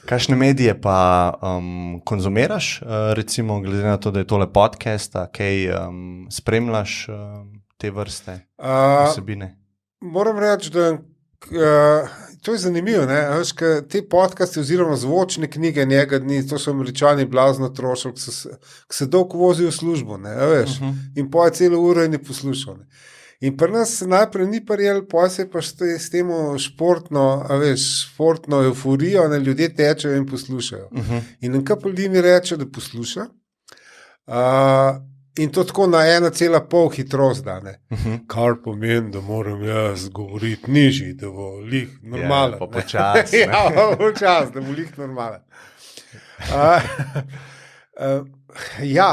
Kakšne medije pa konzumiraš, recimo glede na to, da je tole podcast, kaj spremljaš te vrste vsebine? Moram reči, da to je zanimivo, ne? Veš, te podcaste oziroma zvočne knjige njega dni, to so Američani blazno trošili, ki se dolgo vozijo v službo, ne? Veš, in poje celo uro in je poslušal. Ne? In pri nas najprej ni prijel, poje se pa s tem športno euforijo, ne? Ljudje tečejo in poslušajo. In nekaj ljudi mi reče, da posluša. In to tako na 1,5 hitrost dane. Kar pomeni, da moram jaz govoriti nižji, da bo lih normalen. Pa počas. Počas, da bo lih normalen.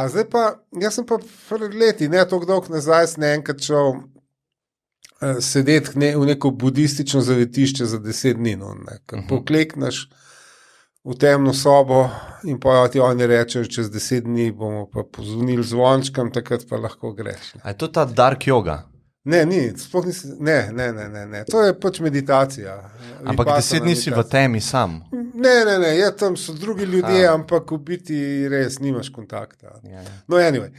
Zdaj pa, jaz sem pa pred leti, ne toliko dolgo nazaj, sem enkrat šel sedeti v neko budistično zavetišče za 10 dni. Poklekneš v temno sobo in pa ti oni rečejo, čez 10 dni bomo pa pozvonili zvončkam, takrat pa lahko greš. A je to ta dark yoga? Ne, sploh nisi, ne. To je pač meditacija. Ampak 10 dni si v temi sam? Ne, tam so drugi ljudje, ampak v biti res nimaš kontakta. No, anyway.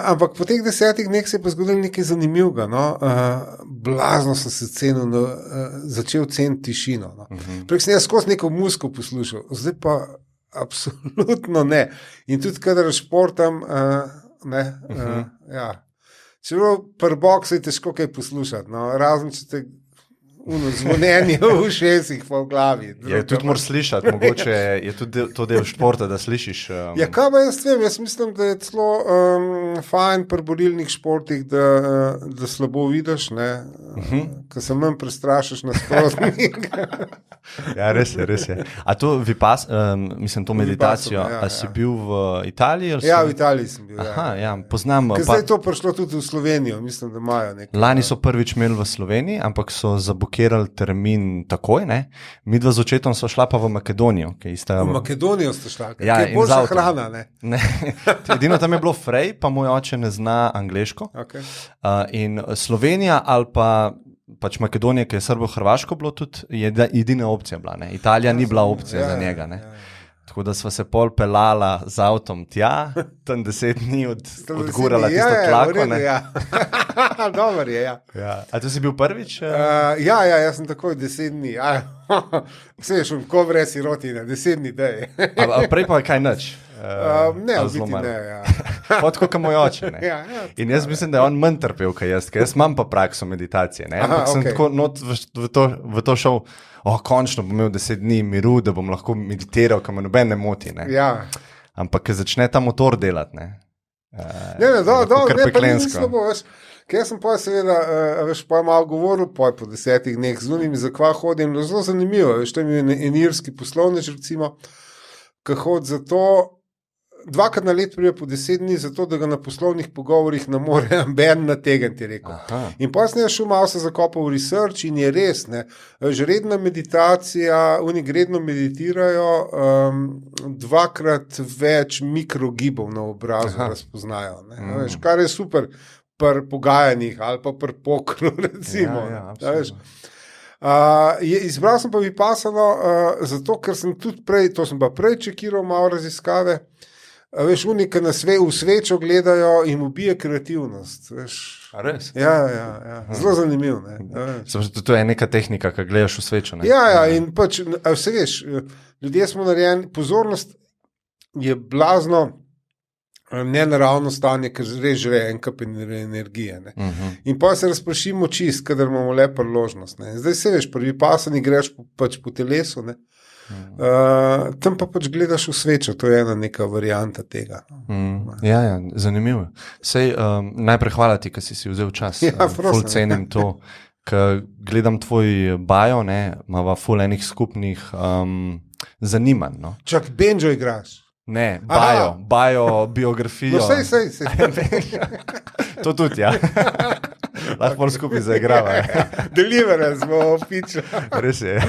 Ampak po teh 10 dneh se je pa zgodilo nekaj zanimivega. Blazno sem se začel ceniti tišino. Prej sem jaz skozi neko muziko poslušal, zdaj pa absolutno ne. In tudi kadar športam, čelo pri boksu je težko kaj poslušati, razen če te zvonjenje v ušesih pa v glavi. Tudi moraš slišati, mogoče je tudi to del športa, da slišiš. Kaj pa jaz vem, jaz mislim, da je celo fajn pri borilnih športih, da slabo vidiš, ko se manj prestrašiš na sprotnik. Res je. A to mislim, to meditacijo, a si bil v Italiji? V Italiji sem bil, poznam. Zdaj je to prišlo tudi v Slovenijo, mislim, da imajo nekaj. Lani so prvič imeli v Sloveniji, ampak so zabukirali termin takoj, ne? Midva z očetom so šla pa v Makedonijo. V Makedonijo ste šla, kaj je boljša hrana, ne? Ne, edino tam je bilo frej, pa moj oče ne zna angleško. In Slovenija ali pa pač Makedonija, ki je srbo-hrvaško bilo tudi, je edina opcija bila, ne? Italija ni bila opcija za njega, ne? Tako da sva se pol pelala z avtom tja, tam 10 dni odgurala tisto tlako, ne? Dobar je, A to si bil prvič? Jaz sem takoj 10 dni. Vse je šel, ko brez sirotine, 10 dni, da je. A prej pa kaj nič? Ne, v biti ne, Kot kot moj oče, ne? In jaz mislim, da je on manj trpel, kaj jaz imam pa prakso meditacije, ne? Ampak sem tako not v to šel, končno bom imel 10 dni miru, da bom lahko meditiral, ko me noben ne moti, ne? Ampak, ko začne ta motor delati, ne? Pa ni slabo, veš. Ker jaz sem pa seveda, pa malo govoril po 10 dneh z unimi, za kva hodim, zelo zanimivo, veš, tam je en irski poslovnež, recimo, ki hodi za to, 2krat na let prije po 10 dni, zato da ga na poslovnih pogovorih ne more ben nategniti, rekel. In pa sem šel malo se zakopal v research in je res, ne, že redna meditacija, oni redno meditirajo, 2krat več mikrogibov na obrazu razpoznajo, ne, veš, kar je super pri pogajanjih ali pa pri pokru, recimo. Izbral sem pa Vipassano, zato ker sem tudi prej, to sem pa prej čekiral malo raziskave, veš, unika v svečo gledajo in ubije kreativnost, veš. A res? Zelo zanimivo, ne. To je neka tehnika, ki gledaš v svečo, ne? In pač, vse veš, ljudje smo narejeni, pozornost je blazno nenaravno stanje, ker res žre en kup energije, ne. In pa se razpršimo čist, kadar imamo le priložnost, ne. Zdaj se veš, pri Vipassani greš pač po telesu, ne. Tam pa pač gledaš v svečo, to je ena neka varianta tega. Zanimivo. Sej, najprej hvala ti, ker si vzel čas. Ful cenim to, ker gledam tvoj bio, ne, imava ful enih skupnih zanimanj, no. Čak banjo igraš? Ne, biografijo. No, sej. To tudi, lahko moram skupaj zaigrava. Deliverance bo piča. Res je.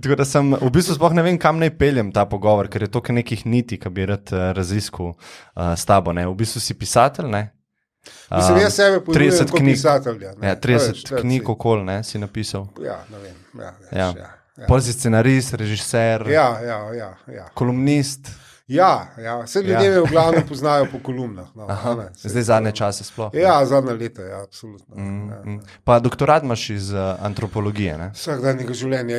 Tako da sem, v bistvu sploh ne vem, kam naj peljem ta pogovor, ker je toliko nekih niti, ki bi rad raziskal s tabo, ne. V bistvu si pisatelj, ne? Mislim, jaz sebe ponujem kot pisatelja. 30 knjig okoli, ne, si napisal. Ne vem. Polzi scenarist, režiser, kolumnist. Vse ljudje me v glavnem poznajo po kolumnah. No, zdaj zadnje čase sploh. Zadnje leta, absolutno. Pa doktorat imaš iz antropologije, ne? Vsakdanjega življenja,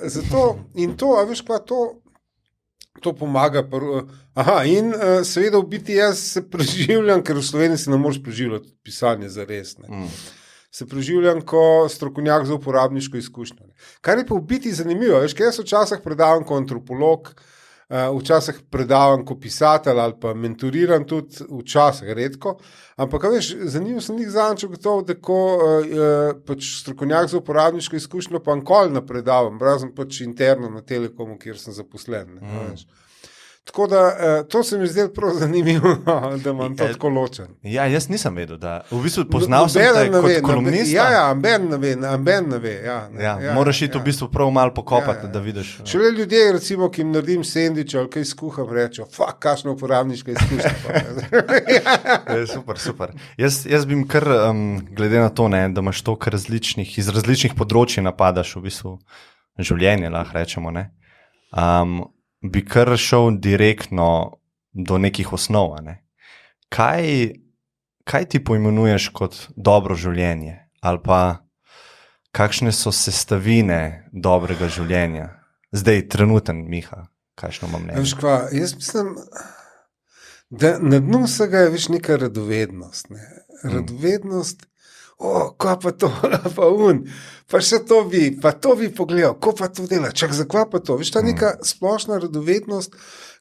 zato in to, a veš kva, to pomaga. In seveda v biti jaz se preživljam, ker v Sloveniji se ne moreš preživljati pisanje za res, ne. Se preživljam kot strokovnjak za uporabniško izkušnjo. Kar je pa v biti zanimivo, veš, ker jaz včasih predavam kot antropolog, včasih predavam kot pisatelj ali pa mentoriram tudi, včasih redko, ampak veš, zanimivo sem njih zanj gotovo, da ko pač strokovnjak za uporabniško izkušnjo pa nikoli ne predavam, razen pač interno na Telekomu, kjer sem zaposlen. Veš. Tako da, to se mi zdelo prav zanimivo, da imam to tako ločen. Ja, jaz nisem vedel, da v bistvu poznal sem te kot kolumnista. Amben ne ve. Moraš iti v bistvu prav malo pokopati, da vidiš. Šele ljudje, recimo, ki jim naredim sendvič ali kaj skuham, rečejo, kakšna uporabniška izkušnja. Super. Jaz bi jim kar, glede na to, ne, da imaš toliko iz različnih področji napadaš v bistvu življenje, lahko rečemo, ne. Bi kar šel direktno do nekih osnov. Ne? Kaj ti poimenuješ kot dobro življenje? Ali pa kakšne so sestavine dobrega življenja? Zdaj, trenuten, Miha, kakšno imam mnenje? Veš kva, jaz mislim, da na dnu vsega je neka radovednost. Ne? Radovednost, kaj pa to, pa še to bi pogledal, ko pa to dela, zakva pa to, veš, ta neka splošna radovednost,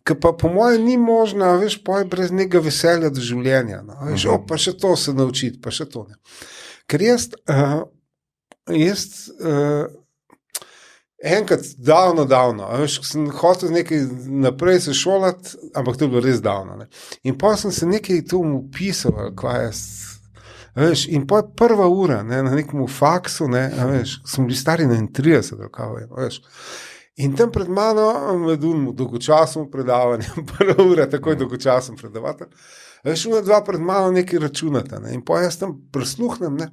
ki pa po mojem ni možna, veš, brez nekega veselja do življenja, no, veš, pa še to se naučiti, pa še to ne. Ker jaz enkrat davno, veš, sem hotel nekaj naprej se šolati, ampak to je bilo res davno, ne, in pa sem se nekaj tu upisal, kaj jaz. Veš, in pa prva ura, ne, na nekem faksu, ne, veš, smo bili stari 31, veš. In tam pred mano, med dolgočasnim predavanjem, prva ura, takoj dolgočasem predavatelj, veš, dva pred mano nekaj računata, ne, in pa jaz tam prisluhnem, ne,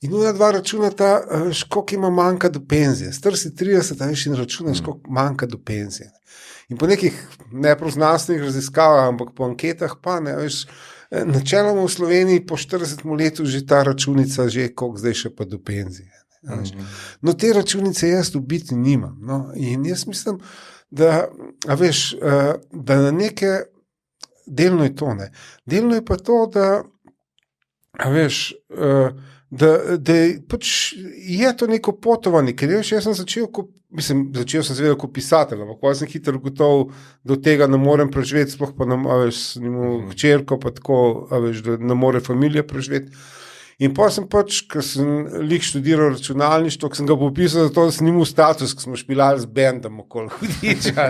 in dva računata, veš, koliko ima manjka do penzije. Star si 30, veš, in računaš, koliko manjka do penzije. In po nekih neproznanstvih raziskavah, ampak po anketah pa, ne, veš, načeloma v Sloveniji po 40 letu že ta računica, koliko zdaj še pa do penzije. No, te računice jaz v biti nimam. No, in jaz mislim, da, veš, da na neke, delno je to, ne. Delno je pa to, da, veš, da pač je to neko potovanje, ker jaz sem začel sem seveda kot pisatelj, ampak ko sem hitro gotovo do tega ne morem preživeti, sploh pa veš, hčerko, pa tako, veš, da ne more familija preživeti. In pa sem pač, ko sem študiral računalništvo, ko sem ga popisal zato, da sem imel status, ko smo špilali z bendom okoli hudiča,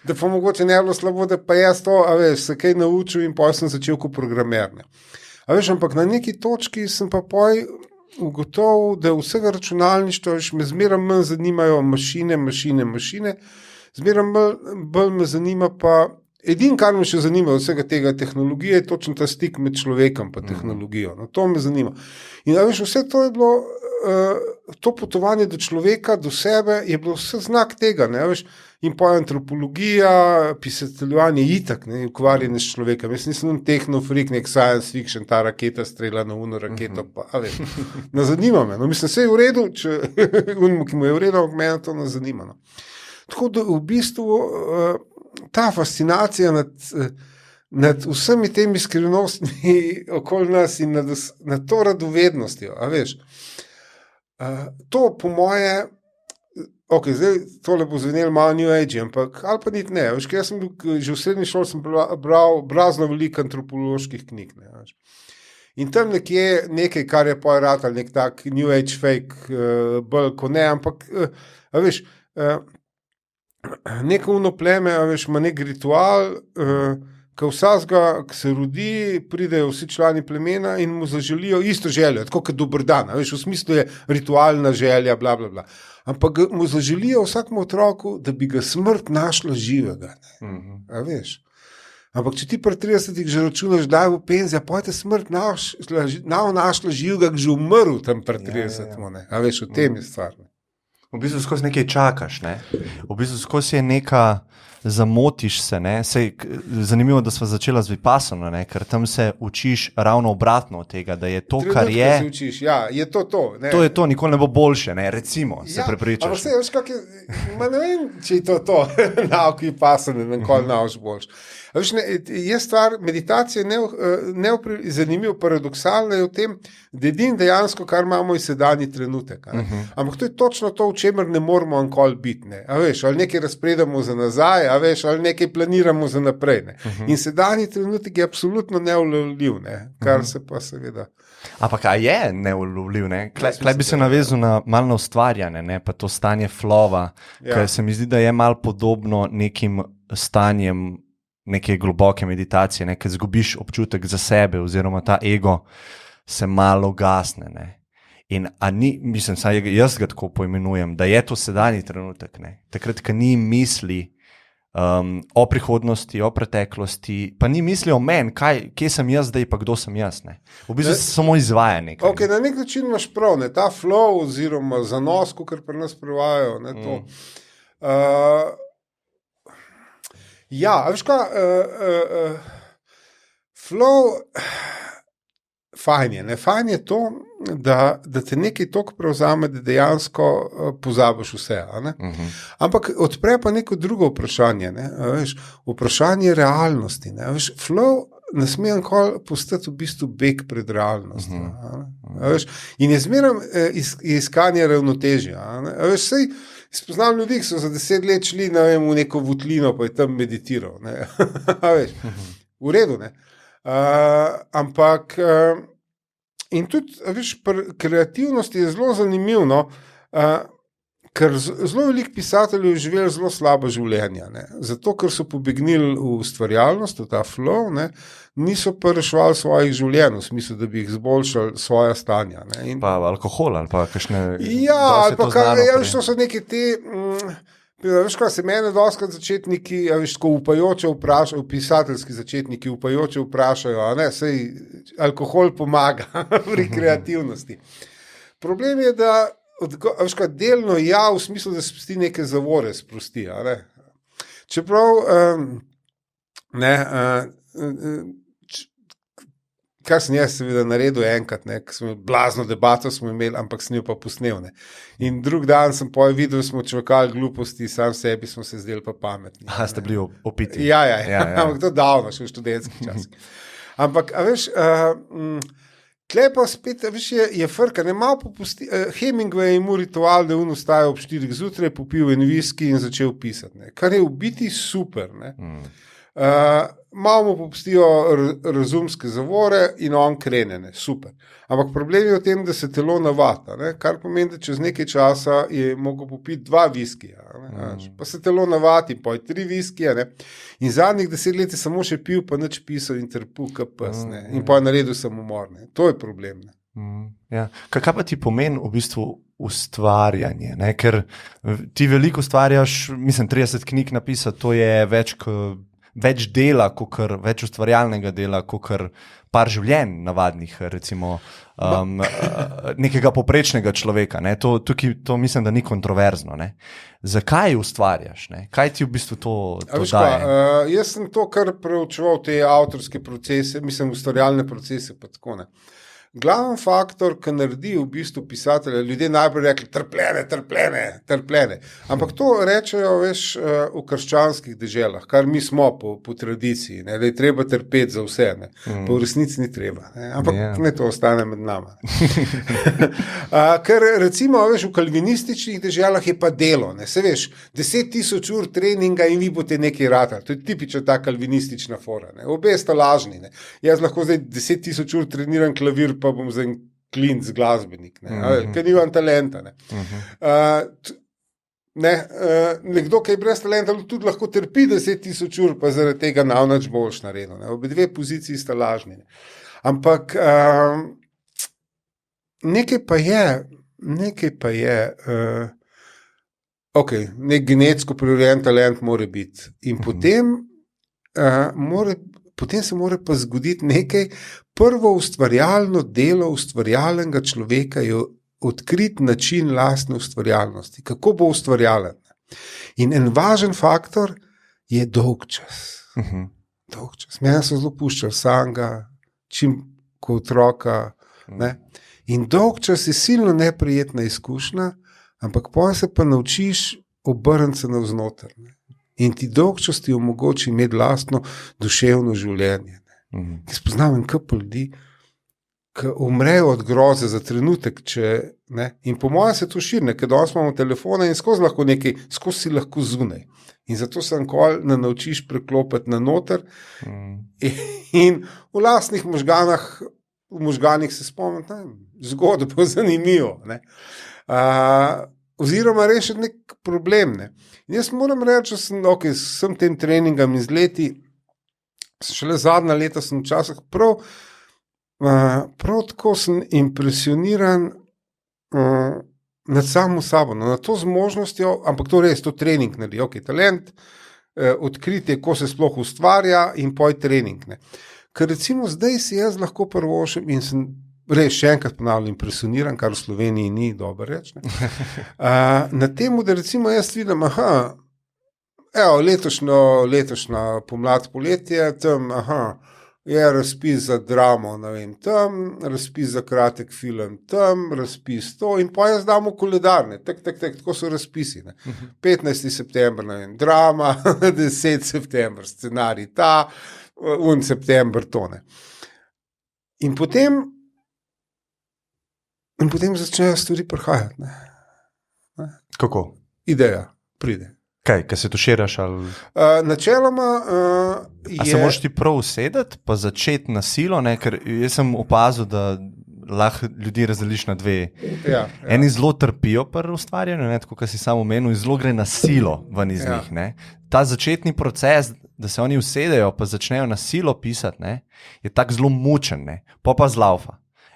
da pa mogoče ne bilo slabo, da pa jaz to, veš, se kaj naučil in pa sem začel kot programer, ne. A veš, ampak na neki točki sem pa ugotovil, da vsega računalništva me zmeraj manj zanimajo mašine, zmeraj bolj me zanima pa, edino, kar me še zanima od vsega tega tehnologije, je točno ta stik med človekom pa tehnologijo. No, to me zanima. In a veš, vse to je bilo, to potovanje do človeka, do sebe, je bilo vse znak tega, ne, veš, in pa antropologija, pisateljevanje itak, ne, ukvarjanje s človekom. Jaz nisem tehnofrik, nek science fiction, ta raketa strela na uno raketo, pa, ali, ne zanima me. No, mislim, vse je v redu, če ki mu je v redu, ampak mene to ne zanima. No. Tako da v bistvu ta fascinacija nad vsemi temi skrivnostmi okoli nas in nad to radovednostjo, a veš, to po moje, zdaj tole bo zvenelo malo New Age, ampak ali pa niti ne, veš, jaz sem bil, že v srednji šoli sem bral brazno veliko antropoloških knjig, ne, veš. In tam nekje nekaj, kar je pa ratal, nek tak New Age fake, bolj ko ne, ampak, a veš, neko uno pleme, a veš, ima nek ritual, ko vsazga, ki se rodi, pridejo vsi člani plemena in mu zaželijo isto željo, tako kot dober dan, a veš, v smislu je ritualna želja, bla, bla, bla. Ampak mu zaželijo vsakmu otroku, da bi ga smrt našla živega. A veš. Ampak če ti pri 30 že računaš, da je v penzija, pojte smrt našla živega, ki že umrl tam pri 30. A veš, v tem je stvar. V bistvu skozi nekaj čakaš, ne? V bistvu skozi je neka, zamotiš se, ne? Sej, zanimivo, da sva začela z Vipassano, ne? Ker tam se učiš ravno obratno od tega, da je to, kar je... Se učiš, ja, je to. Ne? To je to, nikoli ne bo boljše, ne? Recimo, se prepričaš. Ampak vse, veš, kak je, ne vem, če je to, nauk Vipassano, nikoli nauč boljš. Veš, je stvar, meditacija zanimivo, paradoksalna je v tem, da edin dejansko, kar imamo je sedanji trenutek. Ampak to je točno to, v čemer ne moramo nikoli biti. Ne? A veš, ali nekaj razpredamo za nazaj, a veš, ali nekaj planiramo za naprej. Ne? In sedanji trenutek je absolutno neulovljiv, ne? Kar se pa seveda... Ampak a je neulovljiv, ne? Klej bi se navezal na malo na ustvarjanje, ne? Pa to stanje flova, ker se mi zdi, da je malo podobno nekim stanjem neke globoke meditacije, ne, ker zgubiš občutek za sebe oziroma ta ego se malo gasne. Ne. In mislim, jaz ga tako poimenujem, da je to sedanji trenutek. Ne. Takrat, ko ni misli o prihodnosti, o preteklosti, pa ni misli o meni, kje sem jaz zdaj, pa kdo sem jaz. Ne. V bistvu se samo izvaja nekaj. Okay, na nek način imaš prav, ne, ta flow oziroma zanos, kar pri nas prevajajo, ne, to. Ja, veš kaj, flow, fajn je to, da te nekaj toliko prevzame, da dejansko pozabiš vse, a ne? Ampak odpre pa neko drugo vprašanje, ne? Veš, vprašanje realnosti, ne? Veš, flow ne sme nikoli postati v bistvu beg pred realnostjo, veš, in je zmeraj iskanje ravnotežja, a ne? Veš, sej, spoznam ljudi, ki so za 10 let šli, ne vem, v neko votlino, pa je tam meditiral. Ne? Veš, v redu, ne? Ampak, in tudi, veš, kreativnost je zelo zanimiv, no? Ker zelo veliko pisateljev je živelo zelo slabo življenja. Ne? Zato, ker so pobegnili v ustvarjalnost, v ta flow, ne? Niso pa reševali svojih življenj, v smislu, da bi jih zboljšali svoja stanja. Ne? In... Pa alkohol ali pa kakšne... Ja, ali pa to so neke te... Veš kaj, se mene doskrat začetniki, veš, tako upajoče vprašajo, pisateljski začetniki upajoče vprašajo, a ne, sej alkohol pomaga pri kreativnosti. Problem je, da veš kaj, delno ja, v smislu, da spusti neke zavore, sprosti, a ne. Čeprav, kar sem jaz seveda naredil enkrat, ne, blazno debato smo imeli, ampak sem jo pa posnel. Ne. In drug dan sem videl, smo čvakali gluposti, sam sebi smo se zdeli pa pametni. Ste bili opiti. Ja. Ampak to davno, še v študentskih časih. Ampak, a veš, tle pa spet, veš, je frka, ne malo popusti, Hemingway ima ritual, da on vstaja ob 4 zjutraj, popil en viski in začel pisati, ne. Kar je v biti super, ne. Malo mu popustijo razumske zavore in on krene, ne, super. Ampak problem je v tem, da se telo navada, ne, kar pomeni, da čez nekaj časa je mogel popiti 2 viskija, pa se telo navadi, poj 3 viskija, ne, in zadnjih 10 let je samo še pil, pa nič pisal in trpul kapes, ne, in pa je naredil samomor, ne, to je problem, ne. Ja. Kaj pa ti pomeni v bistvu ustvarjanje, ne, ker ti veliko ustvarjaš, mislim, 30 knjig napisati, to je več dela, več ustvarjalnega dela, kakor par življenj navadnih, recimo nekega poprečnega človeka. Ne? To mislim, da ni kontroverzno. Ne? Zakaj ustvarjaš? Ne? Kaj ti v bistvu to daje? Jaz sem to, kar preučeval te avtorske procese, mislim, ustvarjalne procese, pa tako ne. Glaven faktor, ki naredi v bistvu pisatelja, ljudje najprej rekli trpljenje. Ampak to rečejo, veš, v krščanskih deželah, kar mi smo po tradiciji, ne, da je treba trpeti za vse, ne. Pa v resnici ni treba, ne. Ampak ne, to ostane med nama. Ker recimo, veš, v kalvinističnih deželah je pa delo, ne, se veš, 10.000 ur treninga in vi boste nekaj ratali. To je tipična ta kalvinistična fora, ne. Obe sta lažni, ne. Jaz lahko zdaj 10.000 ur treniram klavir, pa bom za en klinc glasbenik, ne, ker nimam talenta. Ne. Nekdo, ki je brez talenta, tudi lahko trpi 10.000 ur, pa zaradi tega nič boljš naredil. Obe dve poziciji sta lažni. Ne. Ampak nekaj pa je, nek genetsko prirojen talent mora biti. In potem potem se mora pa zgoditi nekaj. Prvo ustvarjalno delo ustvarjalnega človeka je odkrit način lastne ustvarjalnosti. Kako bo ustvarjalen? In en važen faktor je dolg čas. Dolg čas. Mene so zelo puščali samega, čim ko otroka. Ne? In dolg čas je silno neprijetna izkušnja, ampak potem se pa naučiš obrniti se navznoter. Ne? In ti dolg čas ti omogoči imeti lastno duševno življenje. Spoznam en kup ljudi, ki umrejo od groze za trenutek, in po mojem se to širi, ker danes imamo telefone in skozi si lahko zunaj. In zato se enkoli ne naučiš preklopiti na noter in v lastnih možganih se spomniti, zgodbo, zanimivo. Oziroma rešiti nek problem. Ne. In jaz moram reči, da sem tem treningam iz leti, šele zadnja leta sem včasih prav tako sem impresioniran nad samo sabo, nad to zmožnostjo, ampak to res, to trening naredi, talent, odkritje, ko se sploh ustvarja in poj trening. Ne. Ker recimo zdaj si jaz lahko prvošem in sem res še enkrat ponavljam impresioniran, kar v Sloveniji ni dobro reči. Na temu, da recimo jaz vidim, letošnja pomlad poletje, tam, je razpis za dramo, tam, razpis za kratek film, tam, razpis to in pa jaz dam v koledar, tako so razpisi. 15. september, drama, 10. september, scenarij ta, 1. september to. In potem začnejo stvari prihajati. Kako? Ideja pride. Kaj se tuširaš? Načeloma A se moraš ti prav usedeti, pa začeti na silo, ker jaz sem opazil, da lahko ljudi razdeliš na dve. Ja. Eni zelo trpijo pri ustvarjanju, tako kot si sam omenil, in zelo gre na silo ven iz njih. Ta začetni proces, da se oni usedejo, pa začnejo na silo pisati, je tak zelo mučen, pa zlaufa.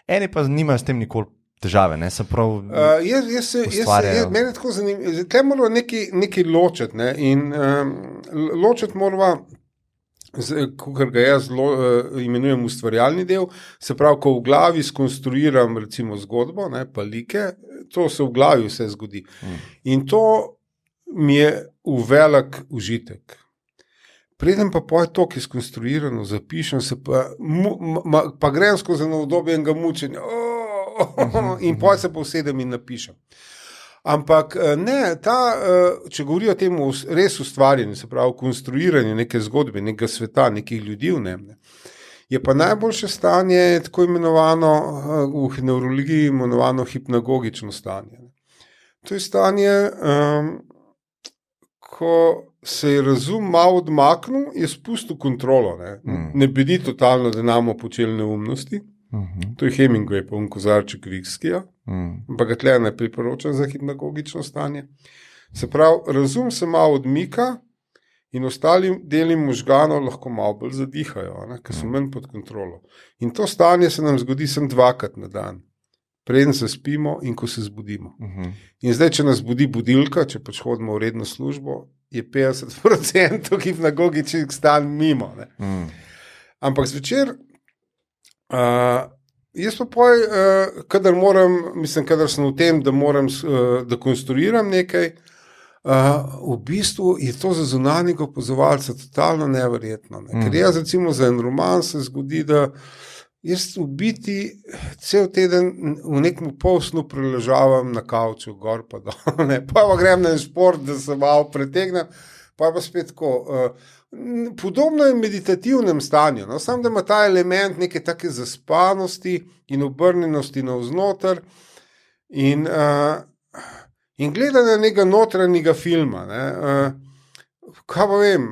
Eni pa nimajo s tem nikoli težave, se prav ustvarjajo. Mene tako zanimivo, tukaj moramo nekaj ločiti, in ločiti moramo, kakor ga jaz imenujem ustvarjalni del, se pravi, ko v glavi skonstruiram recimo zgodbo, pa like, to se v glavi vse zgodi. In to mi je v velik užitek. Preden pa poje to, ki je skonstruirano, zapišem se pa grem skozi eno obdobje enega mučenja, in poje se pa usedem in napišem. Ampak ne, če govorijo o tem res ustvarjanju, se pravi, konstruiranju neke zgodbe, nekega sveta, nekih ljudi v njem, je pa najboljše stanje tako imenovano, v nevrologiji imenovano hipnagogično stanje. To je stanje, ko se je razum malo odmaknil, je spustil kontrolo. Ne bedi totalno, da namo počeli neumnosti. To je Hemingway pa kozarček Vikskija, ampak ga tle ne priporočam za hipnagogično stanje. Se pravi, razum se malo odmika in ostali deli možganov lahko malo bolj zadihajo, ker so manj pod kontrolo. In to stanje se nam zgodi sem 2-krat na dan. Preden se spimo in ko se zbudimo. In zdaj, če nas budi budilka, če pač hodimo v redno službo, je 50% hipnagogičnih stanj mimo. Ampak zvečer, jaz pa kadar sem v tem, da konstruiram nekaj, v bistvu je to za zunanjega opazovalca totalno neverjetno. Ker jaz recimo za en roman se zgodi, da jaz v biti cel teden v nekem polsnu preležavam na kavču, gor pa dol, pa grem na en šport, da se malo pretegnem, pa spet tako. Podobno je v meditativnem stanju, samo da ima ta element neke take zaspanosti in obrnjenosti navznoter in gledanja nekega notranjega filma. Kaj pa vem,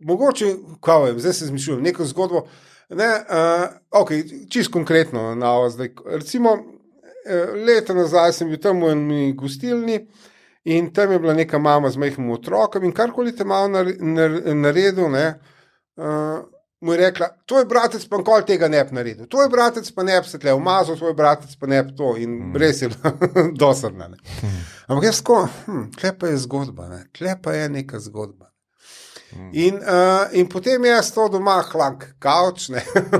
mogoče, kaj vem, zdaj se zmišljujem, neko zgodbo, čisto konkretno na vas zdaj, recimo leta nazaj sem bil tam v eni gostilni in tam je bila neka mama z majhnim otrokom in karkoli te malo naredil, mu je rekla, tvoj bratec pa nikoli tega ne bi naredil, tvoj bratec pa ne bi se tle umazal, tvoj bratec pa ne bi to in res je dosrna. Ampak jaz tako, tle pa je zgodba, tle pa je neka zgodba. In potem jaz to doma hlank kavč,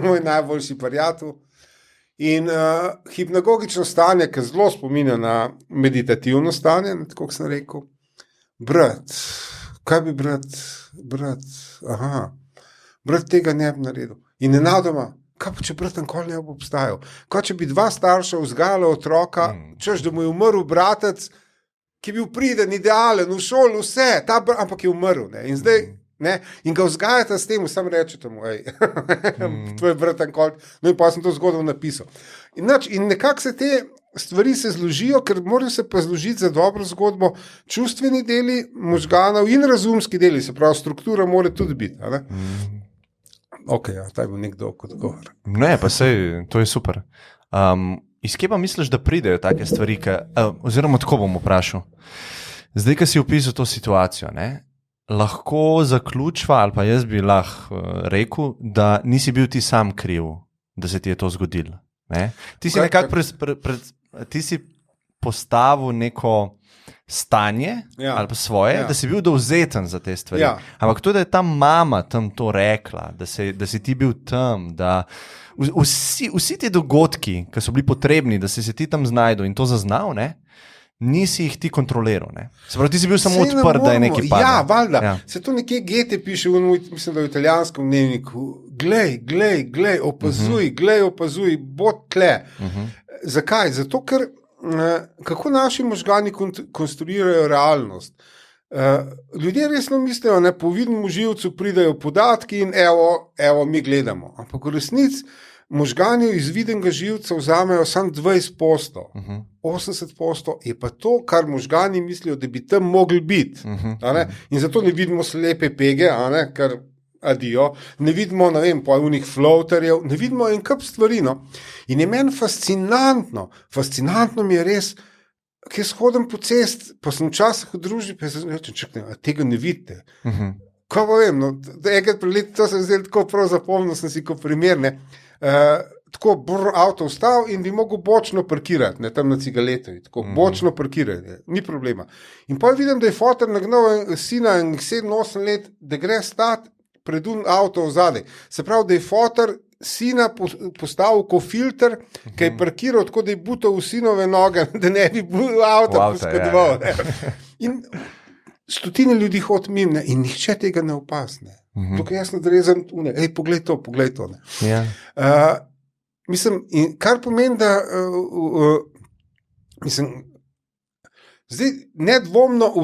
moj najboljši prijatelj. In hipnagogično stanje, ki zelo spominja na meditativno stanje, tako sem rekel, brat, kaj bi brat, brat tega ne bi naredil. In nenadoma, kaj pa če brat nikoli ne bi obstajal? Kaj če bi dva starša vzgajala otroka, češ da mu je umrl bratec, ki je bil priden, idealen, v šoli, vse, ampak je umrl. Ne? In zdaj, in ga vzgajate s tem, sam rečete mu, tvoj brat nikoli, no in pa sem to zgodbo napisal. In nekako se te stvari se zložijo, ker morajo se pa zložiti za dobro zgodbo, čustveni deli možganov in razumski deli, se pravi, struktura mora tudi biti. Ok, ta je bil nek dolg odgovor. Ne, pa sej, to je super. Iz kje pa misliš, da pridejo take stvari, oziroma tako bom vprašal. Zdaj, ko si opisal to situacijo, lahko zaključva, ali pa jaz bi lahko rekel, da nisi bil ti sam kriv, da se ti je to zgodilo. Ti si nekako ti si postavil neko stanje, ali pa svoje, da si bil dovzeten za te stvari. Ampak to, da je ta mama tam to rekla, da si ti bil tam, da vsi ti dogodki, ki so bili potrebni, da si se ti tam znajdel in to zaznal, nisi jih ti kontroliral. Se pravi, ti si bil samo odprt, da je nekaj padlo. Ja, valjda. Se to nekje Goethe piše, mislim, da v italijanskem dnevniku. Glej, opazuj, bod tle. Zakaj? Zato, ker kako naši možgani konstruirajo realnost. Ljudje resno mislijo, po vidnem živcu pridajo podatki in evo, mi gledamo. Ampak v resnici možgani iz vidnega živca vzamejo samo 20%. 80% je pa to, kar možgani mislijo, da bi tam mogli biti. In zato ne vidimo slepe pege, ker adijo, ne vidimo, po unih floaterjev, ne vidimo en kup stvari. In je meni fascinantno mi je res, ki shodim po cest, pa sem včasih v družbi, pa sem rečem, čakaj, tega ne vidite. Kaj pa vem, enkrat pred leti, to sem zdaj tako prav zapomnil, sem si kot primer, tako avto vstal in bi mogel bočno parkirati, tam na Cigaletovi, tako bočno parkirati, ni problema. In pa vidim, da je fotor nagnal sina 7-8 let, da gre stati pred avto vzadej. Se pravi, da je fotor sina postavil kot filter, ki je parkiral tako, da je butal v sinove noge, da ne bi avto poškodoval. In stotine ljudi hodi mimo in nihče tega ne opazne. Tukaj jaz nadrezam, poglej to. Mislim, kar pomeni, da zdaj nedvomno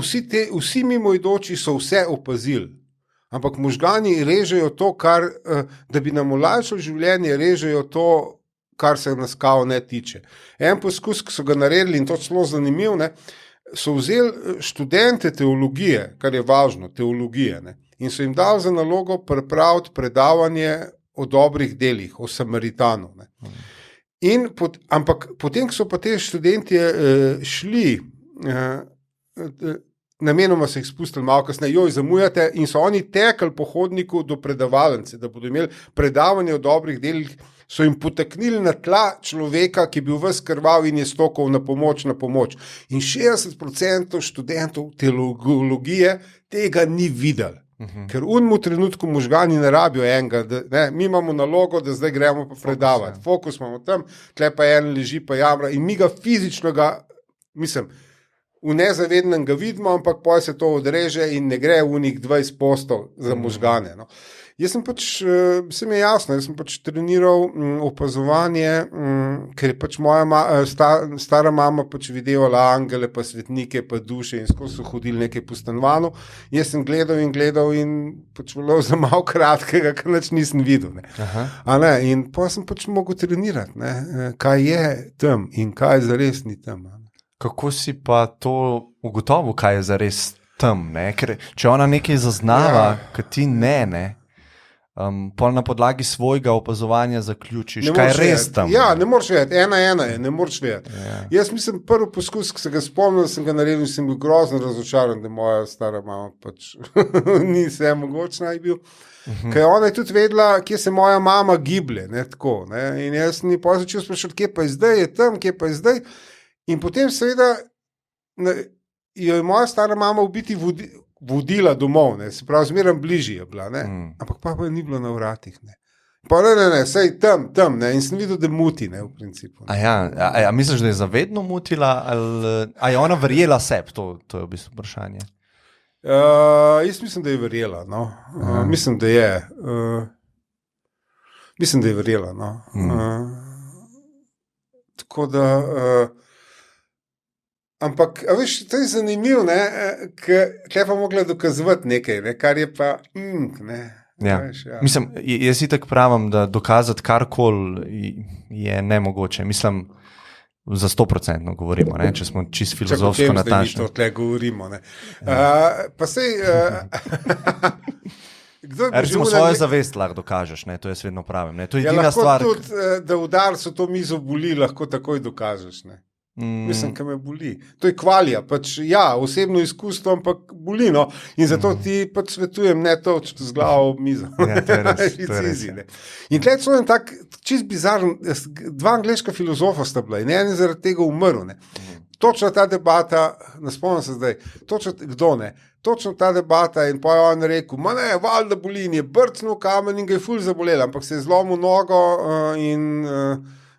vsi mimoidoči so vse opazili. Ampak možgani režejo to, da bi nam olajšalo življenje, režejo to, kar se nas kao ne tiče. En poskus, ki so ga naredili, in to celo zanimiv, so vzeli študente teologije, kar je važno, teologije, in so jim dali za nalogo pripraviti predavanje o dobrih delih, o Samaritanu. Ampak potem, ko so pa te študentje šli, namenoma se jih spustili malo kasneje, zamujate, in so oni tekli po hodniku do predavalnice, da bodo imeli predavanje o dobrih delih, so jim potaknili na tla človeka, ki je bil ves krvav in je stokal na pomoč. In 60% študentov teologije tega ni videl. Ker v unem trenutku možgani ne rabijo enega, mi imamo nalogo, da zdaj gremo pa predavati. Fokus imamo tam, tle pa en leži pa jamra in mi ga fizično v nezavednem ga vidimo, ampak pa se to odreže in ne gre v njih 20% za možgane. Jaz sem se mi je jasno, jaz sem treniral opazovanje, ker je moja stara mama videvala angele, pa svetnike, pa duše in skozi so hodili nekaj po stanovanju. Jaz sem gledal in bilo za malo kratkega, ker nič nisem videl. In pa sem mogel trenirati, kaj je tam in kaj zares ni tam. Kako si pa to ugotovil, kaj je zares tam? Ker če ona nekaj zaznava, ki ti ne, pol na podlagi svojega opazovanja zaključiš, kaj je res tam. Ja, ne moreš vedeti, ena je, ne moreš vedeti. Jaz mislim, prvi poskus, ki se ga spomnil, sem ga naredil in sem bil grozno razočaran, da moja stara mama ni vse mogočna je bil. Ker ona je tudi vedela, kje se moja mama giblje, in jaz sem pa začel sprašati, kje pa je zdaj, je tam, kje pa je zdaj. In potem seveda je moja stara mama v biti vodila domov, ne, se pravi, zmeraj bližje je bila, ampak pa ni bilo na vratih. Ne. Pa ne, sej tam, ne, in sem videl, da muti, ne, v principu. A misliš, da je zavedno mutila, ali je ona verjela sebi, to je v bistvu vprašanje? Jaz mislim, da je verjela, no. Mislim, da je verjela, no. Tako da, ampak, a veš, to je zanimivo, ne, kaj pa mogla dokazovati nekaj, ne, kar je pa ne. Ja. Mislim, jaz itak pravim, da dokazati karkoli je nemogoče. Mislim, za 100% govorimo, ne? Če smo čisto filozofsko natančni. Čak o tem, da mi to tle govorimo. Ne? Pa sej... Recimo svojo zavest lahko dokažeš, ne? To jaz vedno pravim. Ne? To je edina stvar. Lahko tudi, da udar so to mizo boli, lahko takoj dokažeš, ne? Mislim, kaj me boli. To je kvalija, pač osebno izkustvo, ampak boli, no. In zato ti pač svetujem, ne točiti z glavo ob mizo. Ja, to je res. In tle so en tak čist bizarn, dva angleška filozofa sta bila in en je zaradi tega umrl, ne. Točno ta debata, ne spomnim se zdaj, točno ta debata in pa je on rekel, valjda boli, in je brcnil kamen in ga je ful zabolel, ampak se je zlomil nogo in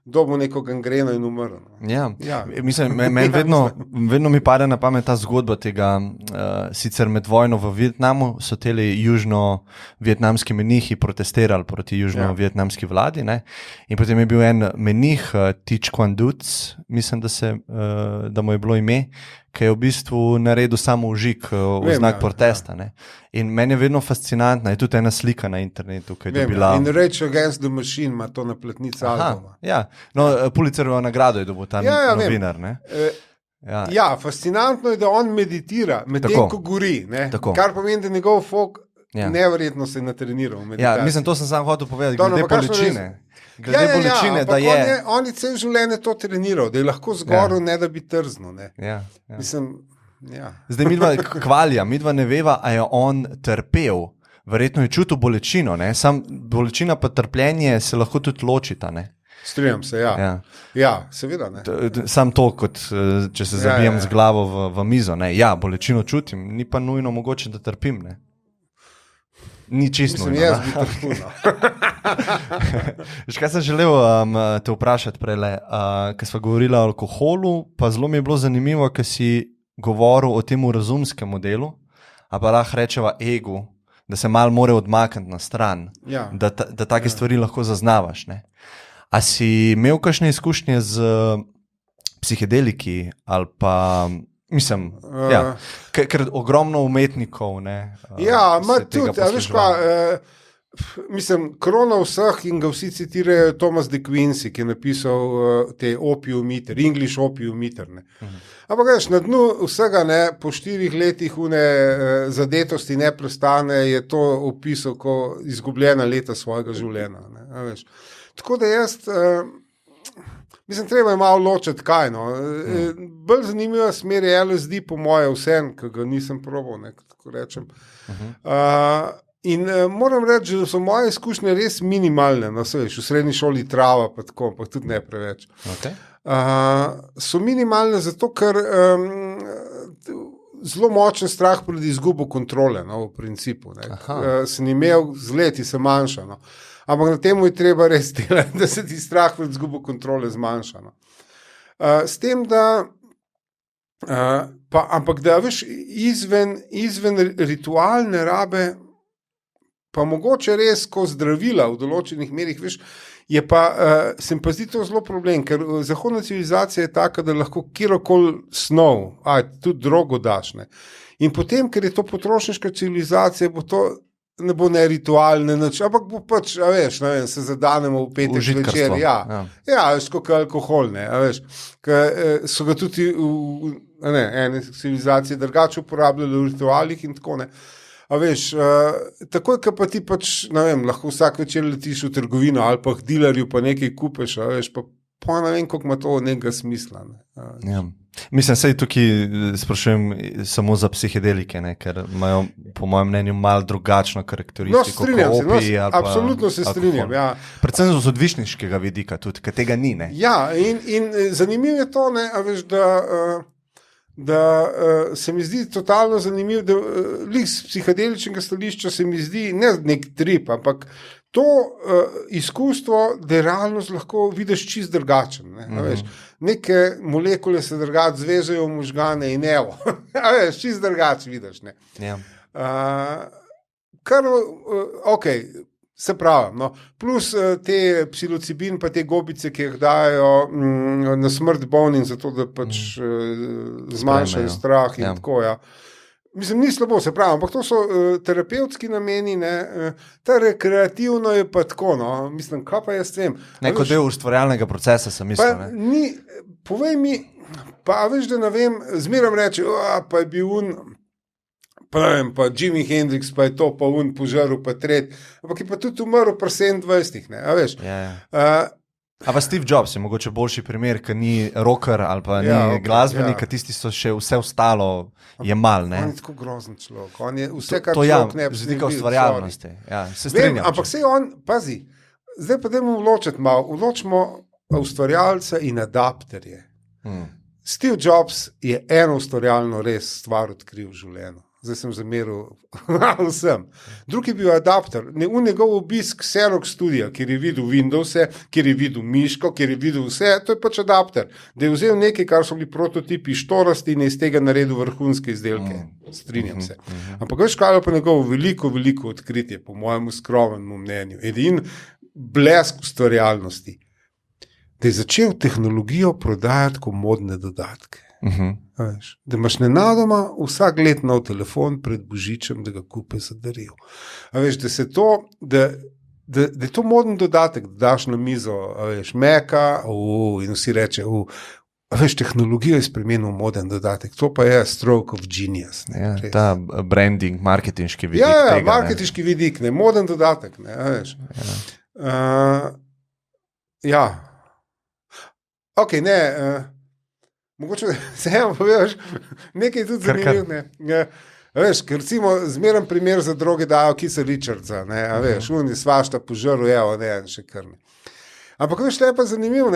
dobil neko gangreno in umrl. Ja. Mislim, meni vedno mi pade na pamet ta zgodba tega, sicer med vojno v Vietnamu so teli južno-vietnamski menihi protestirali proti južno-vietnamski vladi, ne? In potem je bil en menih, Thich Quang Duc, mislim, da mu je bilo ime, ki je v bistvu naredil samo užik v znak protesta. Ne? In meni je vedno fascinantna, je tudi ena slika na internetu, ki je dobila... In Rage Against the Machine ima to na platnici albuma. Ja, no, Pulitzerovo nagrado je dobil ta novinar, ne? Fascinantno je, da on meditira medtem, ko gori, ne? Kar pomeni, da njegov folk neverjetno se je natreniral v meditaciji. Ja, mislim, to sem sam hotel povedati, glede bolečine. Glede bolečine, da je... On je cel življenje to treniral, da je lahko zgoril, ne da bi trznil. Ne? Mislim, Zdaj midva ne veva, a je on trpel. Verjetno je čutil bolečino, ne? Sam bolečina pa trpljenje se lahko tudi ločita, ne? Strinjam se, ja, seveda, ne. Sam to, kot če se zabijem z glavo v mizo, ne? Ja, bolečino čutim, ni pa nujno mogoče, da trpim, ne? Ni čisto. Mislim, jaz bi trpil. Kaj sem želel te vprašati prele, ko smo govorili o alkoholu, pa zelo mi je bilo zanimivo, ko si govoril o temu razumskem modelu, a pa lahko rečeva egu, da se malo more odmakniti na stran, da take stvari lahko zaznavaš. Ne? A si imel kakšne izkušnje z psihedeliki ali pa... Mislim, ker ogromno umetnikov, ne. Tudi, veš pa, mislim, krona vseh in ga vsi citirajo Thomas de Quincey, ki je napisal te Opium Eater, English Opium Eater, ne. Ampak veš, na dnu vsega, ne, po 4 letih zadetosti neprestane je to opisal kot izgubljena leta svojega življenja, ne, veš. Tako da jaz... Mislim, treba je malo ločiti kaj, no. Bolj zanimiva smer je LSD po moje vsem, ki ga nisem probal, ne, tako rečem. In moram reči, da so moje izkušnje res minimalne, no, veš, v srednji šoli trava, pa tako, pa tudi ne preveč. So minimalne zato, ker zelo močen strah pred izgubo kontrole, no, v principu, ne. Sem imel z leti se manjša, no. Ampak na temu je treba res delati, da se ti strah pred izgubo kontrole zmanjša. No. S tem, da ampak da veš, izven ritualne rabe, pa mogoče res ko zdravila v določenih merih, veš, je pa, se mi pa zdi to zelo problem, ker zahodna civilizacija je taka, da lahko kjerokoli snov, tudi drogo daš, ne. In potem, ker je to potrošniška civilizacija, bo to ne bo ne ritual, ne nič, ampak bo pač, a veš, ne vem, se zadanemo v petek večer, veš, kot alkohol, ne, a veš, so ga tudi ene civilizacije drugače uporabljali v ritualih in tako, ne, a veš, takoj, ko pa ti pač, ne vem, lahko vsak večer letiš v trgovino ali pa k dilerju pa nekaj kupeš, a veš, pa ne vem, koliko ima to nekega smisla, ne. Mislim, sej tukaj sprašujem samo za psihedelike, ne, ker imajo po mojem mnenju malo drugačno karakteristiko. Strinjam se, absolutno se strinjam. Ja. Predvsem z odvisniškega vidika tudi, ker tega ni. Ne. Ja, in zanimivo je to, ne, a veš, da se mi zdi totalno zanimiv, da z psihadeličnega stališča se mi zdi ne nek trip, ampak to izkustvo, da je realnost lahko vidiš čist drugačen. Neke molekule se drugače zvežejo v možgane in evo, veš, čist drugače vidiš. Kar, se pravi, no. Plus te psilocibin pa te gobice, ki jih dajo na smrt bolnim, zato da pač zmanjšajo strah in tako, ja. Mislim, ni slabo, se pravi, ampak to so terapevtski nameni, ta rekreativno je pa tako, no. Mislim, kaj pa jaz vem. Neko del ustvarjalnega procesa sem mislil, ne? Povej mi, pa veš, da ne vem, zmeram reči, pa je bil pa Jimi Hendrix, pa je to, pa požaril, pa tret, ampak je pa tudi umrl pri 27, ne, a veš. A pa Steve Jobs je mogoče boljši primer, ker ni rocker ali pa ni glasbenik, ker tisti so še vse ostalo jemali, ne. On je tako grozen človek, on je vse, kar človek ne bi smel videti. Ustvarjalnosti, se strinjam. Ampak sej on, pazi, zdaj pa dajmo vločimo ustvarjalca in adapterje. Steve Jobs je eno ustvarjalno res stvar odkril v življenju. Zdaj sem zameril vsem. Drugi je bil adapter. V njegov obisk Xerox studija, kjer je videl Windowse, kjer je videl miško, kjer je videl vse, to je pač adapter. Da je vzel nekaj, kar so bili prototipi štorasti in iz tega naredil vrhunske izdelke. Strinjam se. Ampak veš, kaj je pa njegovo veliko odkritje, po mojemu skromnemu mnenju. Edin blesk ustvarjalnosti. Da je začel tehnologijo prodajati kot modne dodatke. Da imaš nenadoma vsak let nov telefon pred Božičem, da ga kupe za darilo. Da se to, da je to moden dodatek, da daš na mizo, Maca, in vsi reče, tehnologijo je spremenil moden dodatek, to pa je stroke of genius. Ta branding, marketinški vidik tega. Marketinški vidik, moden dodatek. Mogoče se poveš, nekaj tudi zanimivo. Ker recimo zmeren primer za droge dajo Kisa Richardsa, on je svašta požrl, še kar ne. Ampak veš, to je pa zanimivo,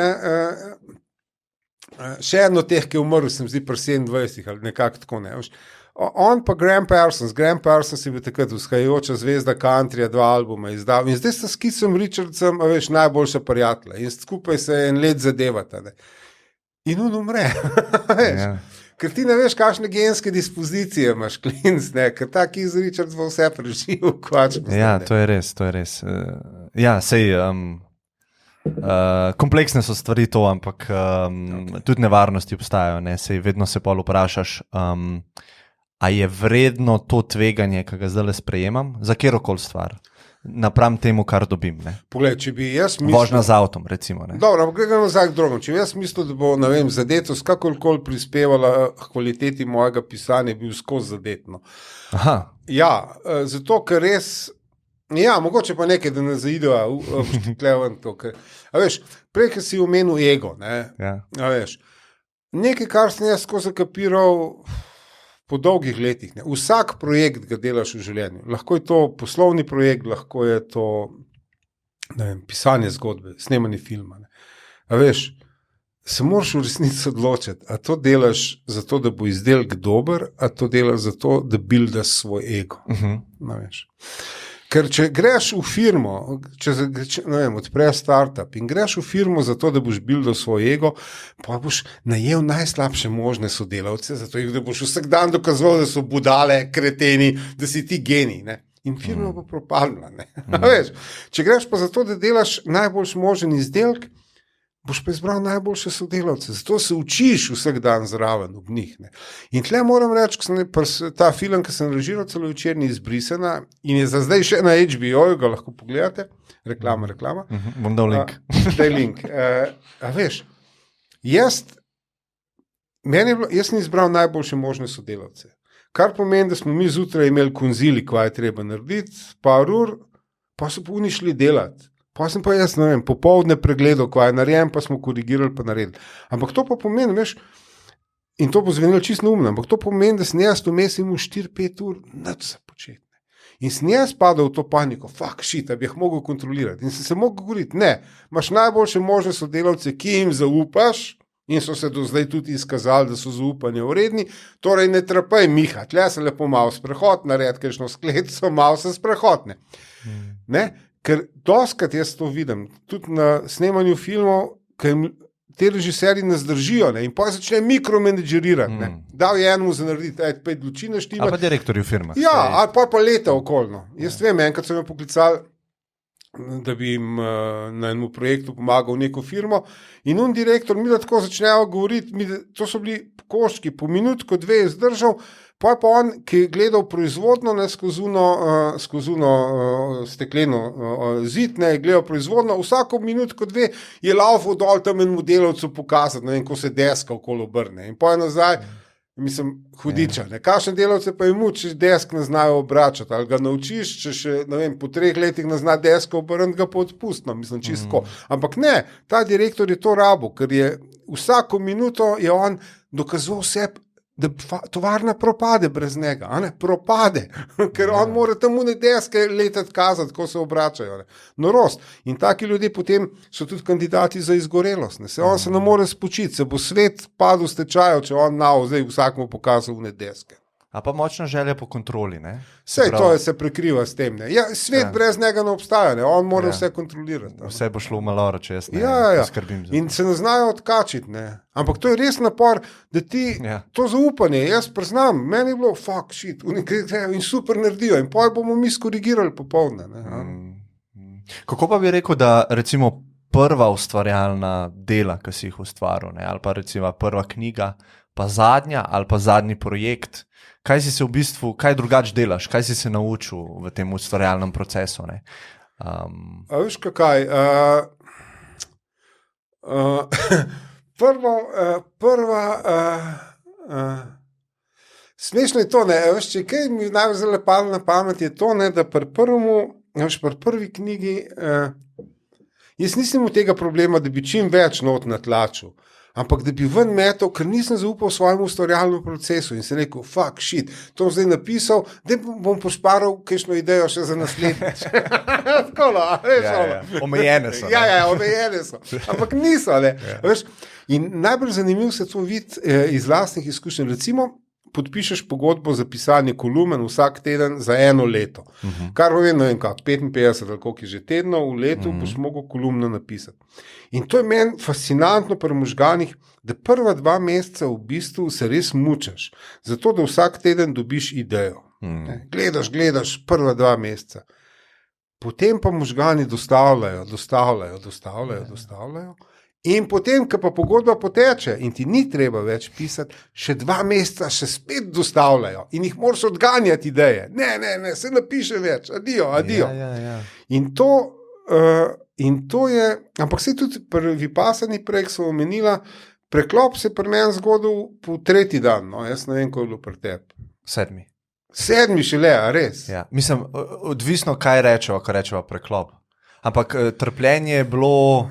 še eno teh, ki je umrl, se mi zdi pri 27 ali nekako tako, on pa Graham Parsons je bil takrat vzhajajoča zvezda countryja, 2 albuma izdal in zdaj sta s Kisom Richardsom, najboljša prijatelja in skupaj se en let zadevata, in on umre, ker ti ne veš, kakšne genske dispozicije imaš, klinc, ker ta Keith Richards bo vse preživel, to je res. Sej, kompleksne so stvari to, ampak tudi nevarnosti obstajajo, sej vedno se pol vprašaš, a je vredno to tveganje, ki ga zdaj sprejemam, za kjerokoli stvar? Napram temu, kar dobim. Poglej, če bi jaz mislil... Vožnja z avtom, recimo. Dobro, gledam nazaj k drugom. Če bi jaz mislil, da bo, zadetost kakorkoli prispevala kvaliteti mojega pisanja, bil skozi zadetno. Aha. Ja, zato, ker res... Ja, mogoče pa nekaj, da ne zaidejo, a veš, prej, ker si omenil ego, a veš, nekaj, kar sem jaz skozi kapiral... po dolgih letih. Vsak projekt ga delaš v življenju. Lahko je to poslovni projekt, lahko je to pisanje zgodbe, snemanje filma. A veš, se moraš v resnici odločiti, a to delaš zato, da bo izdelek dober, a to delaš zato, da buildaš svoj ego. Veš. Ker če greš v firmo, odpreš startup in greš v firmo zato, da boš buildal svoj ego, pa boš najel najslabše možne sodelavce, zato da boš vsak dan dokazoval, da so budale, kreteni, da si ti genij. In firma bo propadla. Če greš pa zato, da delaš najboljši možen izdelek, boš pa izbral najboljše sodelavce. Zato se učiš vsak dan zraven ob njih. In tle moram reči, ta film, ki sem režiral celo večer, ni izbrisana in je za zdaj še na HBO-ju, ga lahko pogledate. Reklama. Bom dal link. Daj link. A veš, jaz sem izbral najboljše možne sodelavce. Kar pomeni, da smo mi zjutraj imeli konzili, kaj je treba narediti, par ur, pa so pa oni šli delati. Pa sem pa jaz, popoldne pregledal, kaj je narejen, pa smo korigirali, pa naredili. Ampak to pa pomeni, veš, in to bo zvenelo čisto neumno, ampak to pomeni, da sem jaz vmes imel 4-5 ur nič za početi. In sem jaz padal v to paniko, da bi jih mogel kontrolirati. In sem se mogel govoriti, imaš najboljše možne sodelavce, ki jim zaupaš, in so se do zdaj tudi izkazali, da so zaupanje vredni, torej ne trpej Miha, tle se lepo malo sprehod, naredi kakšno skletco, malo se sprehodne. Ne? Ker doskrat jaz to vidim, tudi na snemanju filmov, ker te režiserji nas držijo, ne? In pa začne mikromenedžerirati. Dal je enemu za narediti 5 luči na štima. Ali pa direktorju firma. Ja, ali pa leta okolno. Jaz vem, enkrat so me poklicali, da bi jim na enem projektu pomagal neko firmo in direktor mi da tako začnejo govoriti, to so bili koščki, po minutko, 2 je zdržal, pa on, ki je gledal proizvodno skozi stekleno zid, ne, je gledal proizvodno, vsako minutko, 2 je laufal dol tam enemu delavcu pokazati, ne vem, ko se deska okolo obrne in pa je nazaj, mislim, hudiča. Kakšne delavce pa je če desk ne znajo obračati, ali ga naučiš, če še, ne vem, po 3 letih ne zna desko obrniti, ga pa odpustno, mislim, čisto. Ampak ne, ta direktor je to rabo, ker je vsako minuto je on dokazoval sebi, da tovarna propade brez njega, propade, ker on mora tam une deske letati kazati, ko se obračajo. Norost. In taki ljudje potem so tudi kandidati za izgorelost. On se ne more spočiti, se bo svet padel s tečajev, če on zdaj vsakmu pokazal une deske. A pa močna želja po kontroli, ne? Sej to se prekriva s tem, ne? Ja, svet brez njega ne obstaja, ne? On mora vse kontrolirati. Vse bo šlo v maloro, če jaz ne skrbim za to. In se ne znajo odkačiti, ne? Ampak to je res napor, da ti to zaupanje, jaz priznam, meni je bilo, fuck, shit, in super naredijo in potem bomo mi skorigirali popoldne, ne? Kako pa bi rekel, da recimo prva ustvarjalna dela, ki si jih ustvaril, ne? Ali pa recimo prva knjiga, pa zadnja ali pa zadnji projekt, kaj si se v bistvu, kaj drugače delaš, kaj si se naučil v tem ustvarjalnem procesu? Ne? A veš kaj, smešno je to, ne, veš, če kaj mi najbolj zelo padlo na pamet je to, ne, da pri prvi knjigi, jaz nisem od tega problema, da bi čim več not natlačil, ampak da bi ven metal, ker nisem zaupal svojemu ustvarjalnemu procesu in sem rekel, fuck, shit, to bom zdaj napisal, da bom pošparal kakšno idejo še za naslednjič. Tako, omejene so. Ja, omejene so, ampak niso, ne. Veš, in najbolj zanimiv se to vidi iz lastnih izkušenj, recimo, podpišeš pogodbo za pisanje kolumen vsak teden za 1 leto. Kar povem, ne vem kako, 55 ali koliko je že tednov v letu, boš mogel kolumno napisati. In to je meni fascinantno pri možganih, da prva 2 meseca v bistvu se res mučaš, zato da vsak teden dobiš idejo. Gledaš prva 2 meseca. Potem pa možgani dostavljajo. In potem, ko pa pogodba poteče in ti ni treba več pisati, še 2 meseca še spet dostavljajo in jih moraš odganjati ideje. Ne, se napiše več, adijo. Ja. In to je, ampak se tudi pri Vipassani prej so omenila, preklop se pri meni zgodil po 3. dan, no, jaz ne vem, ko je bilo pri tebi. 7. 7 šele, a res? Ja. Mislim, odvisno, kaj rečeva, ko rečeva preklop. Ampak trpljenje je bilo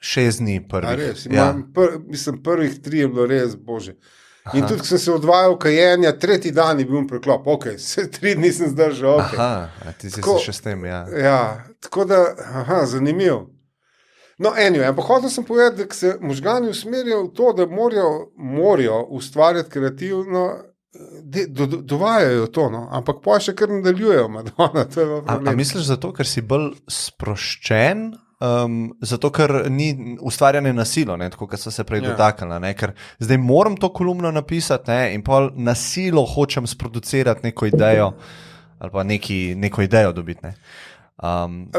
6 dni prvih. Res, mislim, prvih 3 je bilo res, bože. In tudi, ko sem se odvajal kajenja, 3. dan je bil preklop, se 3 dni sem zdržal, ti si se še s tem, Ja, tako da, zanimivo. No, anyway, ampak hotel sem povedati, da se možgani usmerijo v to, da morajo ustvarjati kreativno, dovajajo to, no? Ampak pa še kar nadaljujejo, Madonna, to je problem. A misliš zato, ker si bolj sproščen? Zato, ker ni ustvarjanje na silo, ne, tako kot so se prej dotaknili, ne, ker zdaj moram to kolumno napisati, ne, in pol na silo hočem sproducirati neko idejo ali pa neko idejo dobiti, ne.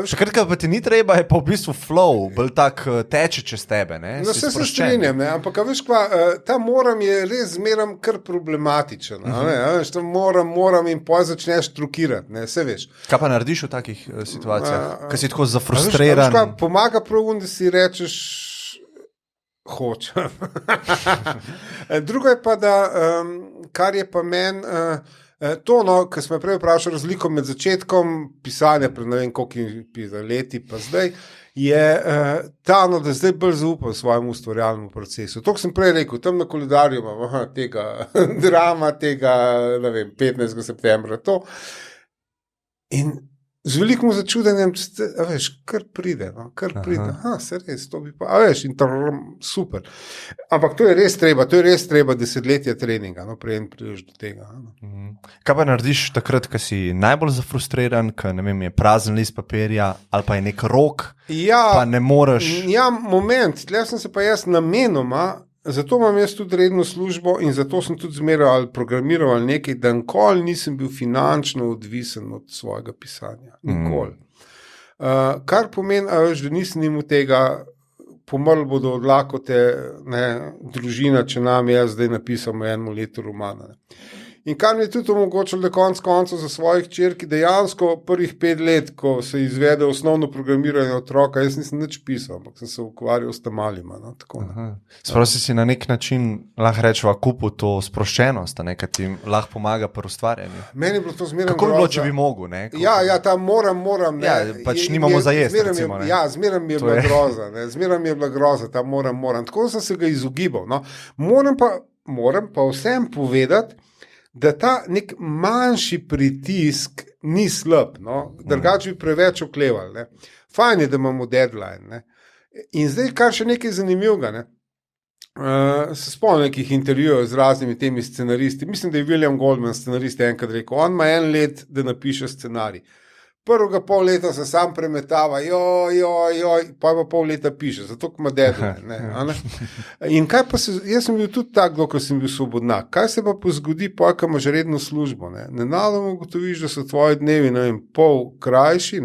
Škratka, pa ti ni treba, je pa v bistvu flow, bolj tak teče čez tebe, ne. No, se strinjam, ne, ampak veš kva, ta moram je res zmeram kar problematičen, ne, moram in poj začneš trukirati, ne, se veš. Kaj pa narediš v takih situacijah, ko si tako zafrustriran? Veš kva, pomaga prav, da si rečeš hočem. Drugo je pa, da kar je pa meni to, no, ko smo prej vprašali razliko med začetkom pisanja, pred ne vem koliko leti pa zdaj, je no, da zdaj bolj zaupam svojemu ustvarjalnemu procesu. To, ko sem prej rekel, tam na koledarju imam tega drama, tega, ne vem, 15. septembra, to. In z velikim začudenjem, veš, kar pride, no, kar pride. Se res, to bi pa, veš, in super. Ampak to je res treba desetletja treninga, no, preden prideš do tega. No. Kaj pa narediš takrat, ko si najbolj zafrustriran, ko, ne vem, je prazen list papirja, ali pa je nek rok, pa ne moreš... Ja, moment, tle sem se pa jaz namenoma, zato imam jaz tudi redno službo in zato sem tudi zmeraj ali programiral ali nekaj, da nikoli nisem bil finančno odvisen od svojega pisanja. Nikoli. Kar pomeni, da nisem imel tega, pomrli bodo od lakote, družina, če nam jaz zdaj napisamo 1 leto romana. In kar mi je tudi omogočilo, da konec koncev za svojih hčerki dejansko prvih 5 let, ko se izvede osnovno programiranje otroka, jaz nisem nič pisal, ampak sem se ukvarjal s tamalima. No, Spravo si na nek način, lahko rečeva, kupil to sproščenost, ki ti lahko pomaga pri ustvarjanju. Meni je bilo to zmeraj Kako bi bilo, če bi mogel? Ja, ta moram. Ja, pač nimamo za jesti, recimo. Ja, zmeraj mi je bila groza. Zmeraj mi je bila groza, ta moram. Tako sem se ga izogibal. No. Moram pa vsem povedati, da ta nek manjši pritisk ni slab, no? Drugače bi preveč okleval. Ne? Fajn je, da imamo deadline. Ne? In zdaj, kar še nekaj zanimivega, se spomnim nekih intervjujev z raznimi temi scenaristi. Mislim, da je William Goldman, scenarist, enkrat rekel, on ima 1 let, da napiše scenarij. Prvega pol leta se sam premetava, pa pol leta piše, zato ko ima deadline. In kaj pa jaz sem bil tudi tak, dokler sem bil svobodnak. Kaj se pa zgodi, ko imaš redno službo? Nenadoma ugotoviš, da so tvoji dnevi pol krajši,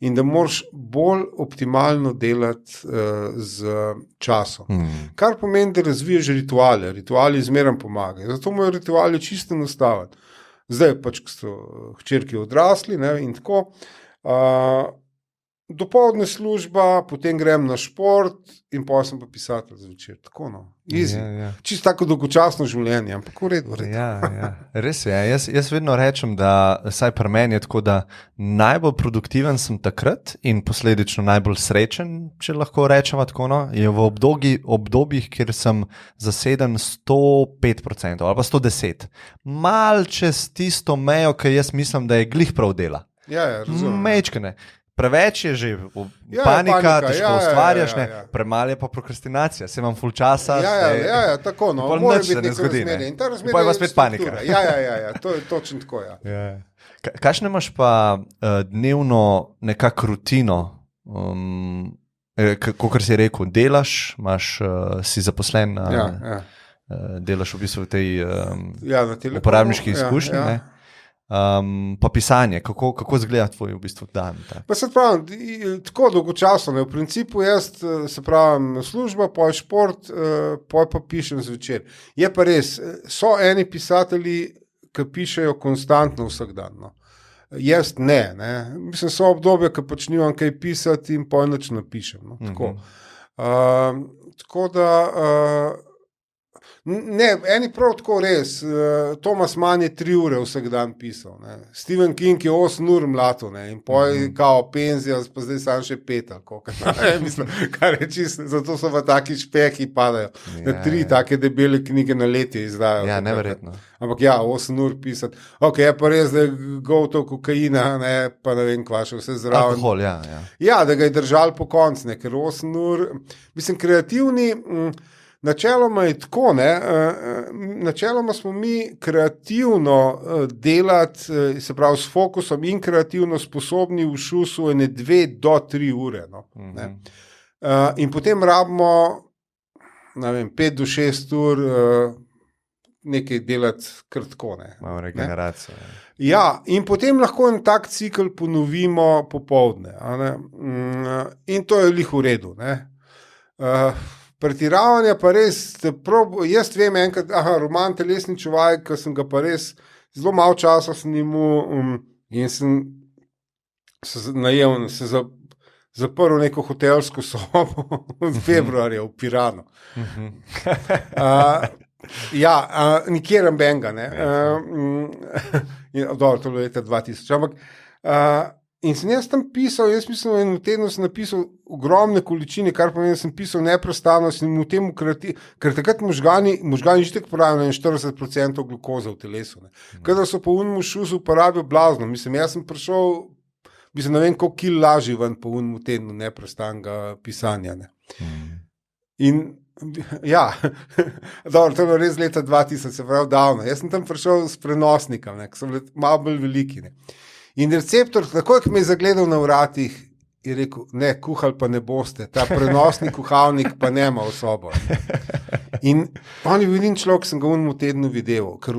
in da moraš bolj optimalno delati z časom. Kar pomeni, da razviješ rituale. Rituali zmeraj pomagajo. Zato morajo rituali čisto enostavni. Zdaj pač, ko so hčerki odrasli, in tako. Dopoldne služba, potem grem na šport in potem sem pa pisatelj zvečer. Tako, no. Easy. Čisto tako dolgočasno življenje, ampak v redu. Ja. Res je. Jaz vedno rečem, da saj pri meni je tako, da najbolj produktiven sem takrat in posledično najbolj srečen, če lahko rečemo tako, no, je v obdobjih, kjer sem zaseden 105% ali pa 110%. Mal čez tisto mejo, ki jaz mislim, da je glih prav dela. Ja, razumem. Mečkene. Preveč je že panika, težko ustvarjaš, premalo je pa prokrastinacija, se imam ful časa. Ja, tako, no, mora biti neko razmerje. In ta razmerje je spet panika. Ja, to je točno tako, ja. Kakšne imaš pa dnevno nekako rutino, kakor si rekel, delaš, si zaposlen, delaš v bistvu v tej uporabniški izkušnji, ne? Pa pisanje, kako izgleda tvoj v bistvu dan? Pa se pravim, tako dolgočasno, v principu jaz, se pravim, služba, poj šport, poj pa pišem zvečer. Je pa res, so eni pisatelji, ki pišejo konstantno vsak dan, no. Jaz ne. Mislim, so obdobje, ki pač nimam kaj pisati in poj nič napišem, no. Tako. Tako da... Ne, eni prav tako res. Thomas Mann je 3 ure vsak dan pisal. Stephen King je 8 ur mlato, in poj kao penzija, pa zdaj sam še 5. Mislim, kar je čisto, zato so pa taki špehi padajo. 3 take debele knjige na letje izdajo. Ja, neverjetno. Ampak 8 ur pisati. Ok, je pa res, da je gotovo kokaina, pa ne vem, kva še vse zraven. Alkohol, ja. Ja, da ga je držal po koncu, ker 8 ur, mislim, kreativni... Načeloma je tako, načeloma smo mi kreativno delati, se pravi s fokusom in kreativno sposobni v šusu 2 do 3 ure. No, in potem rabimo, ne vem, 5 do 6 ur nekaj delati kar tako. Malo regeneracijo. Ja, in potem lahko en tak cikl ponovimo popoldne. In to je lih v redu. Pretiravanja pa res, jaz vem enkrat, roman Telesni čuvaj, ki sem ga pa res zelo malo časa snimil in sem se najel, se zaprl neko hotelsko sobo v februarju v Piranu. Nikjer ambenga, dobro, to je leta 2000, ampak in sem jaz tam pisal, jaz mislim, da v tednu sem napisal ogromne količine, kar pomeni, da sem pisal neprestano, sem v tem ker takrat možgani že tako porabijo 40% glukoze v telesu. Kadar so po unmu šusu porabijo blazno. Mislim, jaz sem prišel Mislim, ne vem, koliko kil laži ven po unmu tednu neprestanega pisanja. Ne. In ja, dobro, to je bilo res leta 2000, se pravi davno. Jaz sem tam prišel s prenosnikom, ki so bili malo bolj veliki. Ne. In receptor, takoj, ko me je zagledal na vratih, je rekel, ne, kuhali pa ne boste, ta prenosni kuhalnik pa nema v sobo. In on je bil edini človek, ki sem ga unmu tednu videl, ker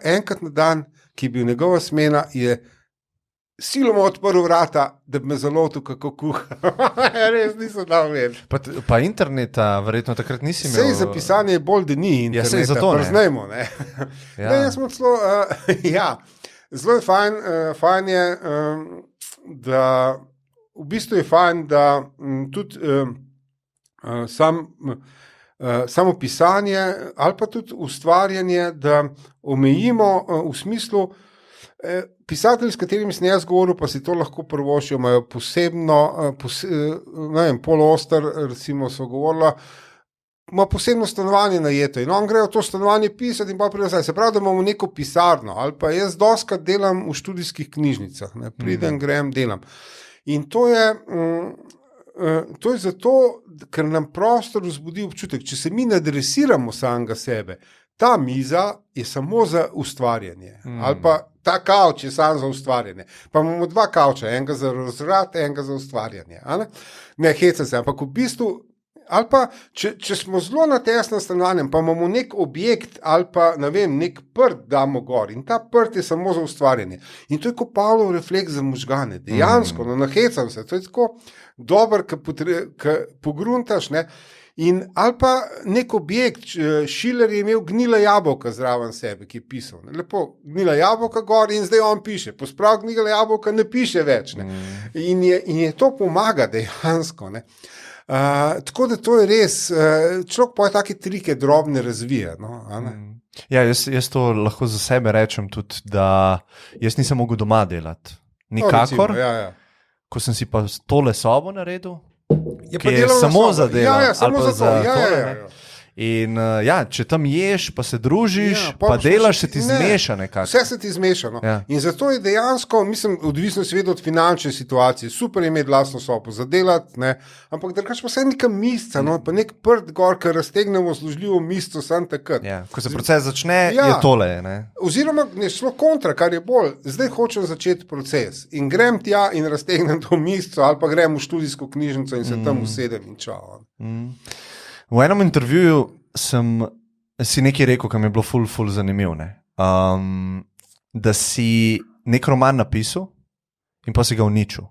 enkrat na dan, ki je bil njegova smena, je siloma odprl vrata, da bi me zalotil, kako kuha. Res nisem dal vedeti. Pa interneta, verjetno takrat nisi imel. Sej za pisanje je bolj, da ni interneta. Sej zato ne. Prznajmo, ne. Ja. Ne, jaz smo celo, zelo je fajn je, da v bistvu je fajn, da tudi samo pisanje ali pa tudi ustvarjanje, da omejimo v smislu, pisatelji, s katerimi sem jaz govoril, pa si to lahko prvošijo, imajo posebno, ne vem, Poloster, recimo so govorila, ima posebno stanovanje najeto in on gre v to stanovanje pisati in pa pride, se pravi, da imamo neko pisarno, ali pa jaz doskrat delam v študijskih knjižnicah, ne, pridem, grem, delam. In to je zato, ker nam prostor vzbudi občutek, če se mi nadresiramo samega sebe, ta miza je samo za ustvarjanje, ali pa ta kavč je samo za ustvarjanje. Pa imamo dva kavča, enega za razrad, enega za ustvarjanje. Ne heca se, ampak v bistvu, ali pa, če smo zelo na tesnem stanovanju, pa imamo nek objekt ali pa, ne vem, nek prt damo gor in ta prt je samo za ustvarjanje. In to je kot Pavlov refleks za možgane. Dejansko, nahecam se, to je tako dober, ko pogruntaš, ne. In ali pa nek objekt, Schiller je imel gnila jabolka zraven sebe, ki je pisal. Ne? Lepo, gnila jabolka gor in zdaj on piše. Posprav gnila jabolka ne piše več. Ne? In je to pomaga dejansko. Ne? Tako da to je res, človek pa je take trike drobne razvija. No? Ja, jaz to lahko za sebe rečem tudi, da jaz nisem mogel doma delati. Nikakor. No, recimo, Ko sem si pa tole sobo naredil, je ki je samo za delo. Samo za to. In če tam ješ, pa se družiš, pa delaš, se ti zmeša nekako. Vse se ti zmeša. No. In zato je dejansko, mislim, odvisno seveda od finančne situacije, super je imeti lastno sobo za delati, ne? Ampak drugače pa vse neka misca, no? Pa nek prt gor, ker raztegnemo zložljivo misco sam takrat. Ja. Ko se proces začne, je tole. Ne? Oziroma, ne šlo kontra, kar je bolj, zdaj hočem začeti proces in grem tja in raztegnem to misco ali pa grem v študijsko knjižnico in se tam usedem in čao. V enem intervjuju si nekaj rekel, kar mi je bilo ful zanimivo, da si nek roman napisal in pa si ga uničil.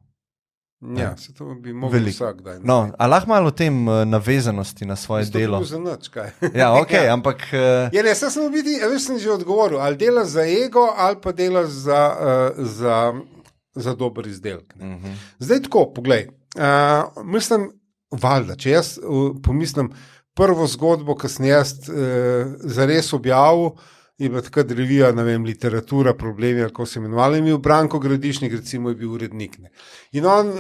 Ja, se to bi mogel vsak daj. No, a lahko malo o tem navezanosti na svoje delo? To je za nič, kaj. Ja, ok, ampak... Jaz sem v biti, sem že odgovoril, ali delaš za ego, ali pa delaš za dober izdelek. Zdaj tako, poglej, mislim, valjda, če jaz pomislim prvo zgodbo, ki sem jaz zares objavil, je bila takrat revija, ne vem, literatura, problemi, kako se imenovali, in je bil Branko Gradišnik, recimo, je bil urednik. Ne. In on,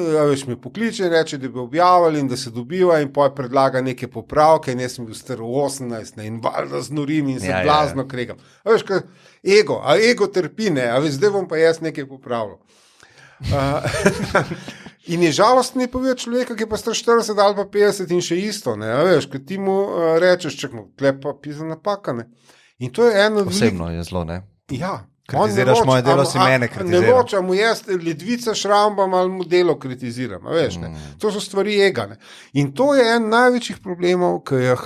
me pokliče in reče, da bi objavili in da se dobiva in potem predlaga neke popravke in jaz sem bil star 18, ne, in valjda znorim in se blazno kregam. Ego trpi, ne, zdaj bom pa jaz nekaj popravil. In je žalostno je povedati človeka, ki je pa star 40 ali pa 50 in še isto, ne, ko ti mu rečeš, čekaj, tle pa pisa napaka, ne. In to je eno... Posebno je zelo, ne? Ja. Kritiziraš moje delo, si mene kritiziram. Ne nočem mu jaz ledvice šrambam ali mu delo kritiziram, ne. To so stvari ega, ne. In to je en največjih problemov, ki jih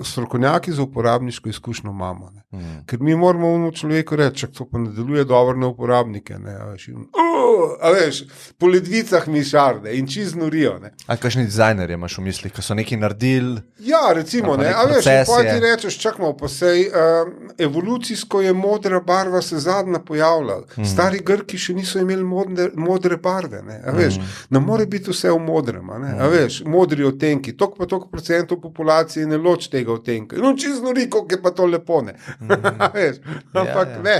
strokovnjaki za uporabniško izkušnjo imamo, ne. Ker mi moramo človeku reči, to pa ne deluje dobro na uporabnike, ne, po ledvicah mi šarde in čist norijo, ne. A kakšni dizajnerji imaš v mislih, ko so nekaj naredili? Ja, recimo, ne, potem ti rečeš, čakamo, pa sej evolucijsko je modra barva se zadnja pojavljala. Stari Grki še niso imeli modre barve, ne, ne more biti vse v modrem, modri odtenki, toliko pa toliko procentov populacije ne loč tega odtenka. No, čist nori, koliko je pa to lepo, ne. Ampak ne,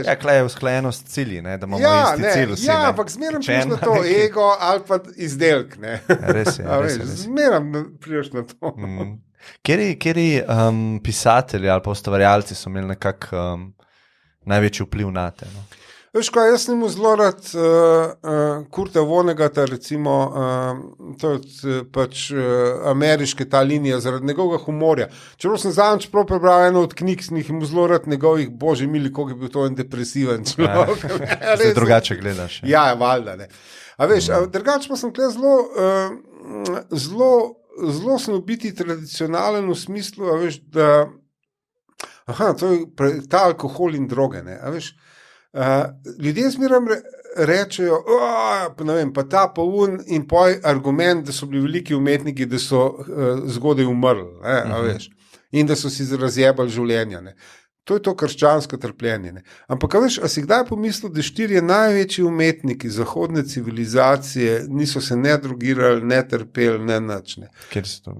Ja, klej je usklajenost cilji, ne, da imamo isti cilj vsi, ne. Ja, ampak zmeram priješ na to ego ali pa izdelk, ne. Res je. Zmeram priješ na to. Kjeri pisatelji ali pa ustvarjalci so imeli nekako največji vpliv na te? No? Veš kaj, jaz nimo zelo rad Kurta Vonnegata, recimo, to je pač ameriške ta linija, zaradi njegovega humorja. Čeprav sem zadnjič prebral eno od knjig, sem jih imel zelo rad njegovih, bože mili, koliko je bil to en depresiven človek. Zdaj drugače gledaš. Ja, valjda, ne. A veš, drugače pa sem tukaj zelo sem biti tradicionalen v smislu, a veš, da to je ta alkohol in droge, ne, a veš. Ljudje zmeram rečejo, ne vem, pa ta pa un in poj argument, da so bili veliki umetniki, da so zgodaj umrli, ne, a veš, in da so si razjebali življenja, ne. To je to krščansko trpljenje, ne. Ampak, a veš, a si kdaj pomislil, da 4 največji umetniki zahodne civilizacije niso se ne drogirali, ne trpeli, ne nič, ne. Kjer so to?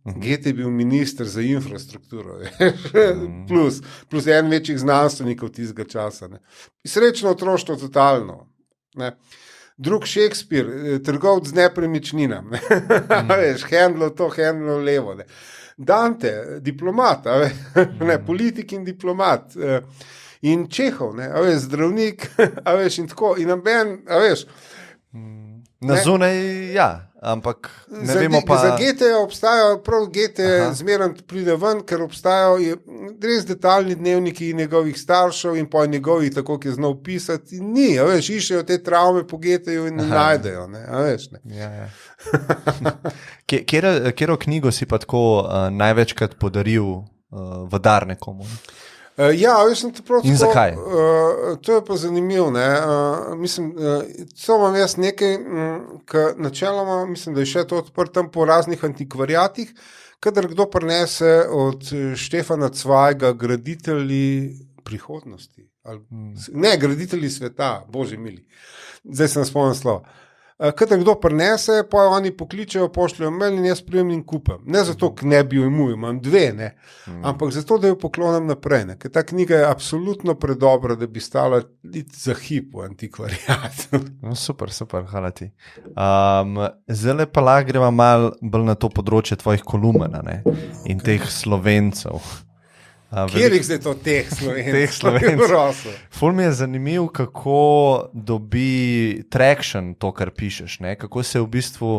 Goethe je bil minister za infrastrukturo, plus en večjih znanstvenikov tistega časa. Ne. Srečno otroštvo totalno. Ne. Drug Shakespeare, trgovec z nepremičninami, veš, handlov levo. Ne. Dante, diplomat, ne, politik in diplomat. In Čehov, ne, veš, zdravnik, veš, in tako. In naben, veš. Na zunaj, ja. Ampak ne vemo pa... Za Goethe obstajajo, prav Goethe zmeraj pride ven, ker obstajajo res detaljni dnevniki njegovih staršev in pa njegovih, tako ki je znal pisati. Ni, a veš, iščejo te travme po Goetheju in ne najdejo, ne, a veš, ne. Ja. Kjero knjigo si pa tako največkrat podaril v dar nekomu? Ja, veš, to prav tako. In zakaj? To je pa zanimivo, ne. Mislim, to imam jaz nekaj, načeloma, mislim, da je še to odprt tam po raznih antikvariatih, kadar kdo prinese od Štefana Cvajga Graditelji prihodnosti. Ne, Graditelji sveta, bože mili. Zdaj sem spomnil slovo. Kadar kdo prinese, pa oni pokličejo, pošljajo mail in jaz prijem in kupem. Ne zato, ker ne bi jo imel, imam 2, ne. Ampak zato, da jo poklonim naprej, ne. Ker ta knjiga je absolutno predobra, da bi stala za hip v antikvariatu. No, super, hvala ti. Zdaj pa lahko greva malo bolj na to področje tvojih kolumen, ne, in teh Slovencev. Kjer jih zdaj to teh Slovencev? Ful mi je zanimiv, kako dobi traction to, kar pišeš, ne? Kako se v bistvu,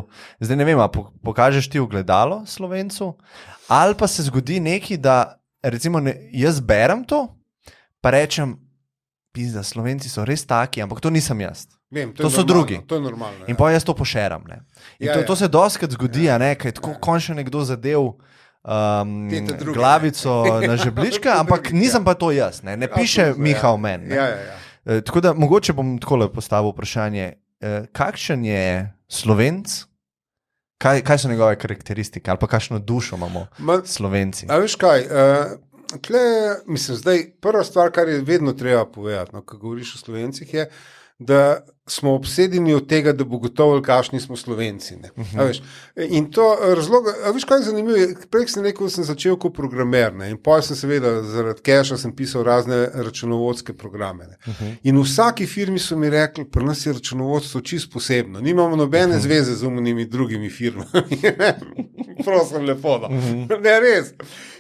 zdaj ne vem, pokažeš ti ogledalo Slovencu, ali pa se zgodi nekaj, da recimo jaz berem to, pa rečem, pizda, Slovenci so res taki, ampak to nisem jaz. Vem, to so drugi. To je normalno. In pa jaz to pošeram, ne? In to se dostikrat zgodi, ne? Kaj je tako končno nekdo zadev glavico na žeblička, ampak nisem pa to jaz, ne piše Miha o meni. Tako da mogoče bom takole postavil vprašanje, kakšen je Slovenc, kaj so njegove karakteristike ali pa kakšno dušo imamo Slovenci? A veš kaj, mislim, zdaj prva stvar, kar je vedno treba povedati, ko govoriš o Slovencih, je, da smo obsedeni od tega, da bo gotovili, kakšni smo Slovenci. Ne? A veš, in to razlog, a veš, kaj je zanimivo, prej sem rekel, da sem začel kot programer, ne? In potem sem seveda zaradi keša sem pisal razne računovodske programe. Ne? In v vsaki firmi so mi rekli, pri nas je računovodstvo čisto posebno, nimamo nobene zveze z umnimi drugimi firmami. Prosim, lepo, da. Ne, res.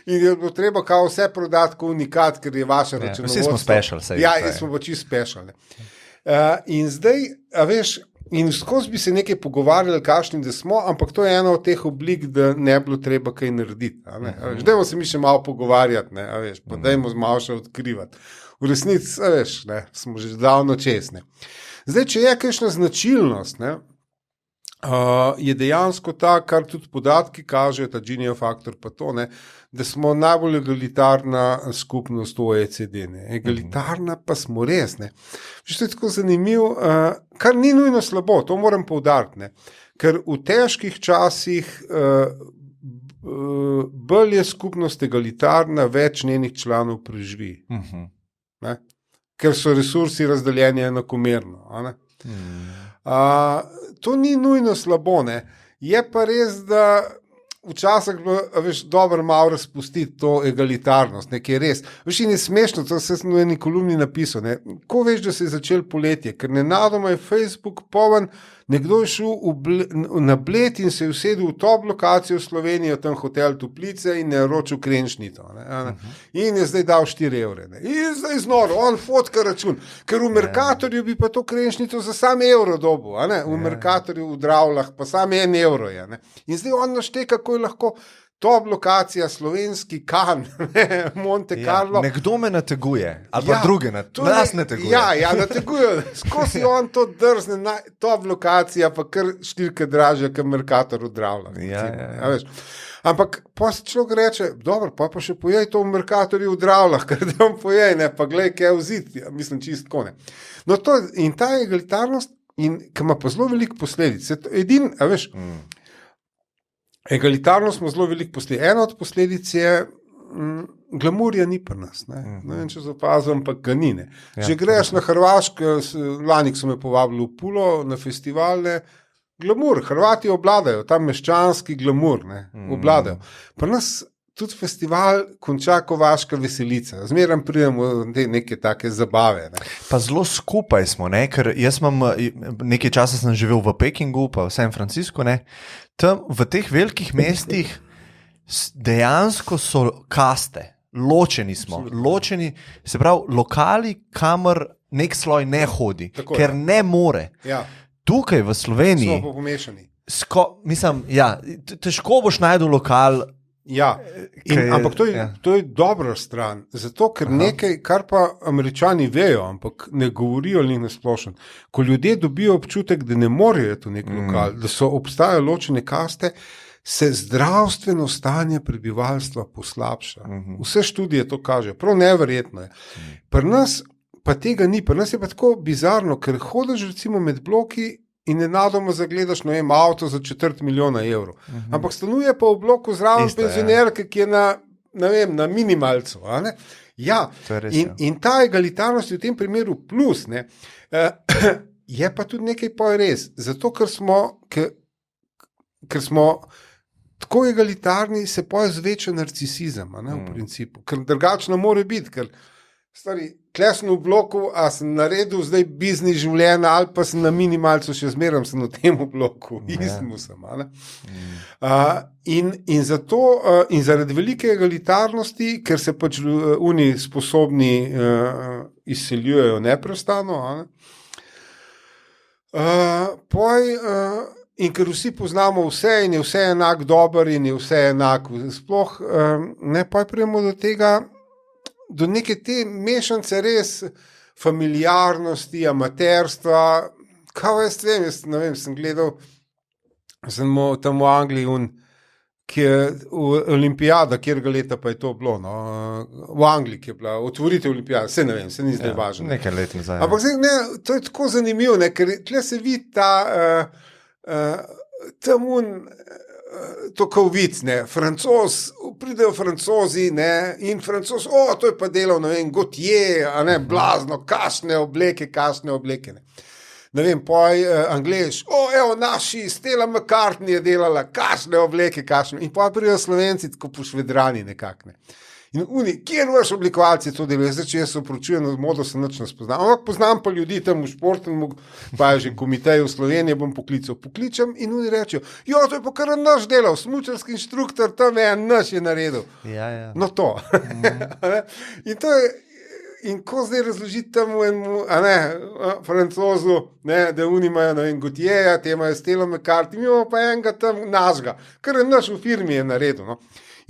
In je bilo treba kao vse prodati kot unikat, ker je vaše računovodstvo. Vsi smo special. Ja, smo pa čisto special. In zdaj, a veš, in skozi bi se nekaj pogovarjali, kakšni da smo, ampak to je ena od teh oblik, da ne bilo treba kaj narediti. Dajmo se mi še malo pogovarjati, ne, a veš, pa dajmo malo še odkrivati. V resnici, a veš, ne, smo že davno čez, ne. Zdaj, če je kakšna značilnost, ne, je dejansko ta, kar tudi podatki kažejo, ta Gini faktor pa to, ne, da smo najbolj egalitarna skupnost v OECD. Ne. Egalitarna pa smo res. Ne. To je tako zanimivo, kar ni nujno slabo, to moram poudariti, ne. Ker v težkih časih bolj je skupnost egalitarna, več njenih članov preživi. Ne. Ker so resursi razdeljeni enakomerno. Ne. To ni nujno slabo, ne. Je pa res, da včasih dobro malo razpustiti to egalitarnost, nekaj res. Veš, in je smešno, to sem v eni kolumni napisal, ne. Ko veš, da se je začel poletje, ker nenadoma je Facebook poln, nekdo je šel na Bled in se je usedel v top lokacijo v Sloveniji, tam hotel Toplice in je naročil krenšnito. In je zdaj dal 4 evre. Ne. In zdaj znoro, on fotka račun, ker v Mercatorju bi pa to krenšnito za sam evro dobil, a ne? V Mercatorju v Dravlah pa sam 1 evro je. Ne. In zdaj on našte, kako je lahko top lokacija, slovenski Kan, Monte Carlo. Nekdo me nateguje, ali pa druge nas nateguje. Ja, nategujejo. Skozi on to drzne, top lokacija, pa kar 4 dražja, kot Mercator v Dravlah. Ampak pa se človek reče, dobro, pa še pojej to v Mercatorju v Dravlah, ker da vam pojej, ne, pa glej, kaj je vzit, ja, mislim, čist kone. No to, in ta egalitarnost, ki ima pa zelo veliko posledic. Egalitarnost ima zelo veliko posledic. Ena od posledic je, glamurja ni pri nas. Ne vem, če zapazim, pa ga ni. Če greš na Hrvaško, lani so me povabili v Pulo na festivalne, glamur, Hrvati obladajo, tam meščanski glamur, obladajo. Pri nas tudi festival konča Kovaška veselica. Zmeraj pridemo v neke take zabave. Ne. Pa zelo skupaj smo, ne? Ker jaz nekaj časa sem živel v Pekingu, pa v San Franciscu, ne? Tam v teh velikih mestih dejansko so kaste, ločeni smo, se pravi, lokali, kamor nek sloj ne hodi, tako, ker ne more. Ja. Tukaj v Sloveniji smo pomešani. Težko boš najdel lokal. Ja, ampak to je dobra stran, zato ker nekaj, kar pa Američani vejo, ampak ne govorijo ali na splošno. Ko ljudje dobijo občutek, da ne morejo to nek lokal, da obstajajo ločene kaste, se zdravstveno stanje prebivalstva poslabša. Vse študije to kažejo, prav neverjetno je. Pri nas pa tega ni, pri nas je pa tako bizarno, ker hodiš recimo med bloki in nenadoma zagledaš, avto za 250 000 evrov. Ampak stanuje pa v bloku zraven penzionerke, ki je na minimalcu. Ja, in ta egalitarnost je v tem primeru plus. Ne. Je pa tudi nekaj pa res. Zato, ker smo tako egalitarni, se pa zveča narcisizem, v principu. Ker drugačno more biti, ker tle sem v bloku, a sem naredil zdaj biznis življenja, ali pa sem na minimalcu, še zmeraj sem v tem bloku, istmu sem. In zato, in zaradi velike egalitarnosti, ker se pač oni sposobni izseljujejo neprestano, in ker vsi poznamo vse in je vse enak dober in je vse enak, sploh ne pa prijemo do tega, do neke te mešance res familiarnosti, amaterstva, kaj jaz vem, sem gledal, sem tam v Angliji, ki je olimpijada, kjerga leta pa je to bilo, v Angliji, ki je bila otvoritev olimpijada, se ne vem, se ni zdaj važno. Nekaj let nazaj. Ampak zdaj, to je tako zanimivo, ker tle se vidi ta to kao vic, pridejo Francozi, in Francoz, to je pa delal, Gautier, blazno, kašne obleke. Ne vem, Anglež, evo naši, Stella McCartney je delala, kašne obleke, in pa pridejo Slovenci, tako pošvedrani nekakne. In kjer vaš oblikovalci to delajo? Zdaj, če jaz se opročujem, modo se nič ne spoznam. Ampak poznam pa ljudi tam v športnem, pa je že komiteju v Sloveniji, bom pokličem in oni rečejo, to je pa kar naš delal, smučarski inštruktor, tam naš je naredil. Ja. No to. In to je, in ko zdaj razložiti temu enemu, Francozu, da oni imajo, Gautierja, te imajo Stella McCartney, mi imamo pa enega tam našega, kar je naš v firmi je naredil,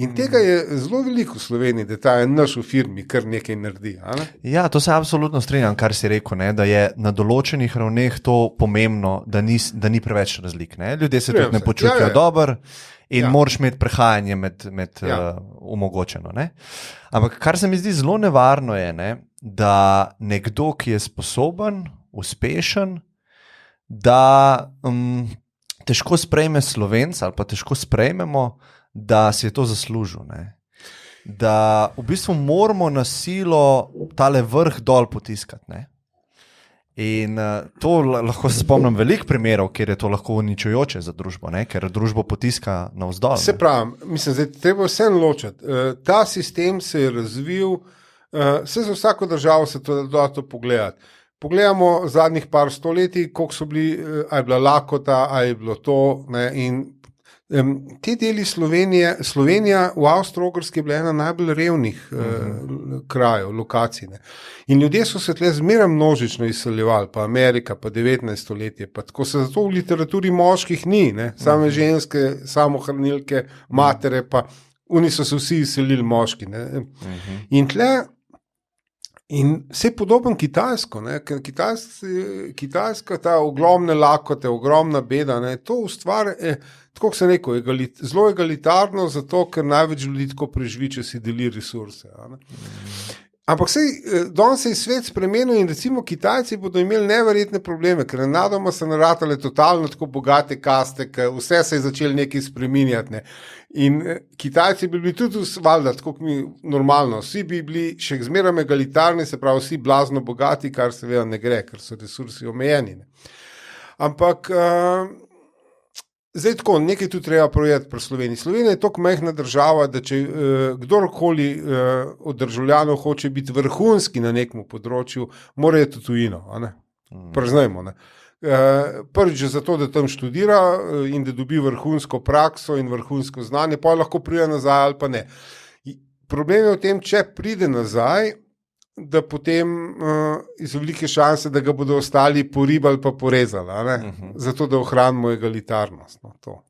In tega je zelo veliko v Sloveniji, da ta je naš v firmi, kar nekaj naredi. Ja, to se absolutno strinjam, kar si rekel, da je na določenih ravneh to pomembno, da ni preveč razlik. Ljudje se tudi ne počutijo dobro in moraš imeti prehajanje med omogočeno. Ampak kar se mi zdi zelo nevarno je, da nekdo, ki je sposoben, uspešen, da težko sprejme Slovenca ali pa težko sprejmemo, da si je to zaslužil. Da v bistvu moramo na silo tale vrh dol potiskati. In to lahko se spomnim veliko primerov, kjer je to lahko uničujoče za družbo, ne? Ker družbo potiska navzdol. Se pravi, mislim, da treba vseeno ločiti. Ta sistem se je razvil, vse za vsako državo se to da to pogledati. Pogledamo zadnjih par stoletij, koliko so bili, a je bila lakota, a je bilo to, ne? In te deli Slovenija v Avstro-Ogrski je bila ena najbolj revnih krajev, lokacij. Ne. In ljudje so se tle zmeraj množično izseljevali, pa Amerika, pa 19. stoletje, pa tako se zato v literaturi moških ni, ne. Same ženske, samohranilke, matere, pa oni so se vsi izselili moški. Ne. In tle in vse podoben Kitajsko, ne? Ker Kitajska, ta ogromne lakote, ogromna beda, ne? To ustvari, tako kot sem rekel, zelo egalitarno, zato ker največ ljudi tako preživi, če si deli resurse. Ampak danes se je svet spremenil in recimo Kitajci bodo imeli neverjetne probleme, ker nenadoma so naratale totalno tako bogate kaste, ker vse se je začelo nekaj spreminjati. Ne. In Kitajci bi bili tudi valjda, tako kot mi normalno, vsi bi bili še zmeraj egalitarni, se pravi vsi blazno bogati, kar seveda ne gre, ker so resursi omejeni. Ne. Ampak zdaj tako, nekaj tu treba povedati pri Sloveniji. Slovenija je toliko majhna država, da če kdorkoli od državljanov hoče biti vrhunski na nekem področju, mora je to tujino, priznajmo. Ne. Prvič zato, da tam študira in da dobi vrhunsko prakso in vrhunsko znanje, pa lahko pride nazaj ali pa ne. Problem je v tem, če pride nazaj, da potem iz velike šanse, da ga bodo ostali poribali pa porezali, zato da ohranimo egalitarnost. To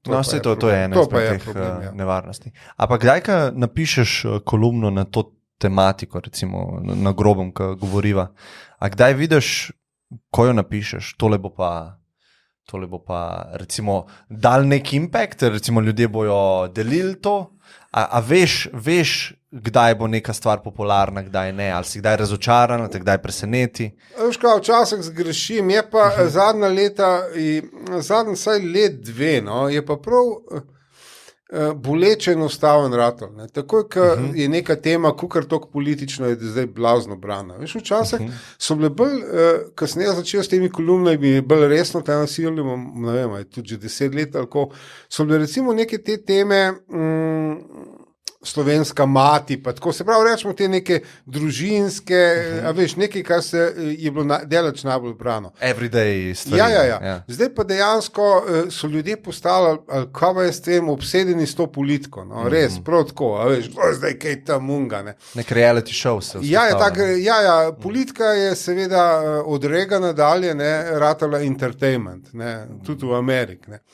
je ena izmed teh nevarnosti. Ampak kdaj, ko napišeš kolumno na to tematiko, recimo na grobem, ko govoriva, a kdaj vidiš, ko jo napišeš, tole bo pa recimo dal nek impact, recimo ljudje bojo delili to, a veš, kdaj bo neka stvar popularna, kdaj ne, ali si kdaj razočaran, ali te kdaj preseneti? Veš kaj, včasih zgrešim, je pa zadnja leta, zadnji vsaj let dve, no, je pa prav boleče enostaven ratel. Ne. Takoj, ko je neka tema, kukar toliko politično, je zdaj blazno brana. Veš, včasih so bile bolj, ko sem jaz začel s temi kolumnami, bi bolj resno te nasilili, ne vem, tudi že 10 let, ali ko, so bile recimo neke te teme, slovenska mati, pa tako se pravi, rečemo te neke družinske, a veš, nekaj, kar se je bilo delač najbolj brano. Everyday stvari. Ja. Zdaj pa dejansko so ljudje postali, ali kaj je s tem, obsedeni s to politiko, no, res, prav tako, a veš, zdaj kaj tam munga, ne. Nek reality show se vzpostavlja. Ja, politika je seveda od Reagana dalje, ne, ratala entertainment, ne, tudi v Ameriki, ne.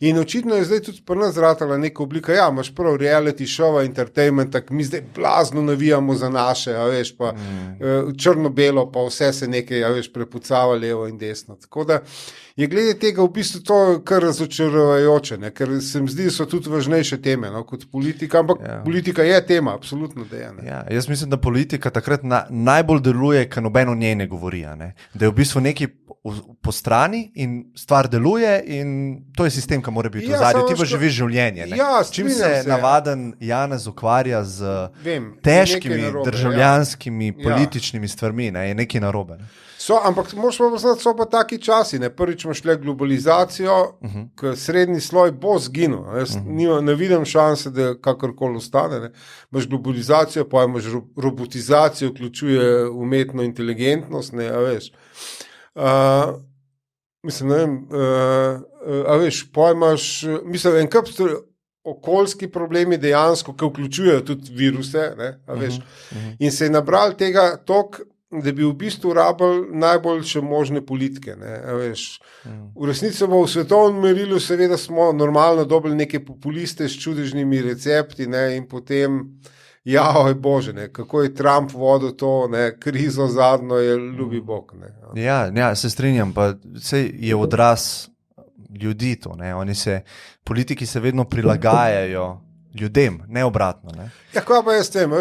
In očitno je zdaj tudi pri nas zratala neka oblika, ja, imaš prav reality show, entertainment, tak mi zdaj blazno navijamo za naše, a veš, pa črno-belo, pa vse se nekaj, a veš, prepucava levo in desno. Tako da je glede tega v bistvu to kar razočaravajoče, ne, ker se mi zdi, so tudi važnejše teme, no, kot politika, ampak politika je tema, absolutno da je. Ne. Ja, jaz mislim, da politika takrat najbolj deluje, ker noben o njej ne govori, ne. Da je v bistvu neki po strani in stvar deluje in to je sistem, ki mora biti v zadnji. Ti pa živiš življenje. Ne? Ja, čim se navaden Janez ukvarja z težkimi narobe, državljanskimi, političnimi stvarmi, ne? Je nekaj narobe. Ne? Ampak moraš pa poznati, so pa taki časi. Ne? Prvič imaš le globalizacijo, ker srednji sloj bo zginil. Ne vidim šanse, da kakorkoli ostane. Ne? Imaš globalizacijo, pa imaš robotizacijo, vključuje umetno inteligentnost, ne, a veš. Mislim, ne vem, a veš, pojmaš, mislim, en kup okoljski problemi dejansko, ki vključujejo tudi viruse, ne, a veš, in se je nabral tega toliko, da bi v bistvu rabili najboljše možne politike, ne, a veš. V resnici v svetovnem merilu seveda smo normalno dobili neke populiste s čudežnimi recepti, ne, in potem oj bože, ne, kako je Trump vodil to, ne, krizo zadnjo je ljubi bog. Ne. Ja, se strinjam, pa sej je odraz ljudi to, ne, politiki se vedno prilagajajo ljudem, ne obratno. Ne. Ja, kaj pa jaz tem,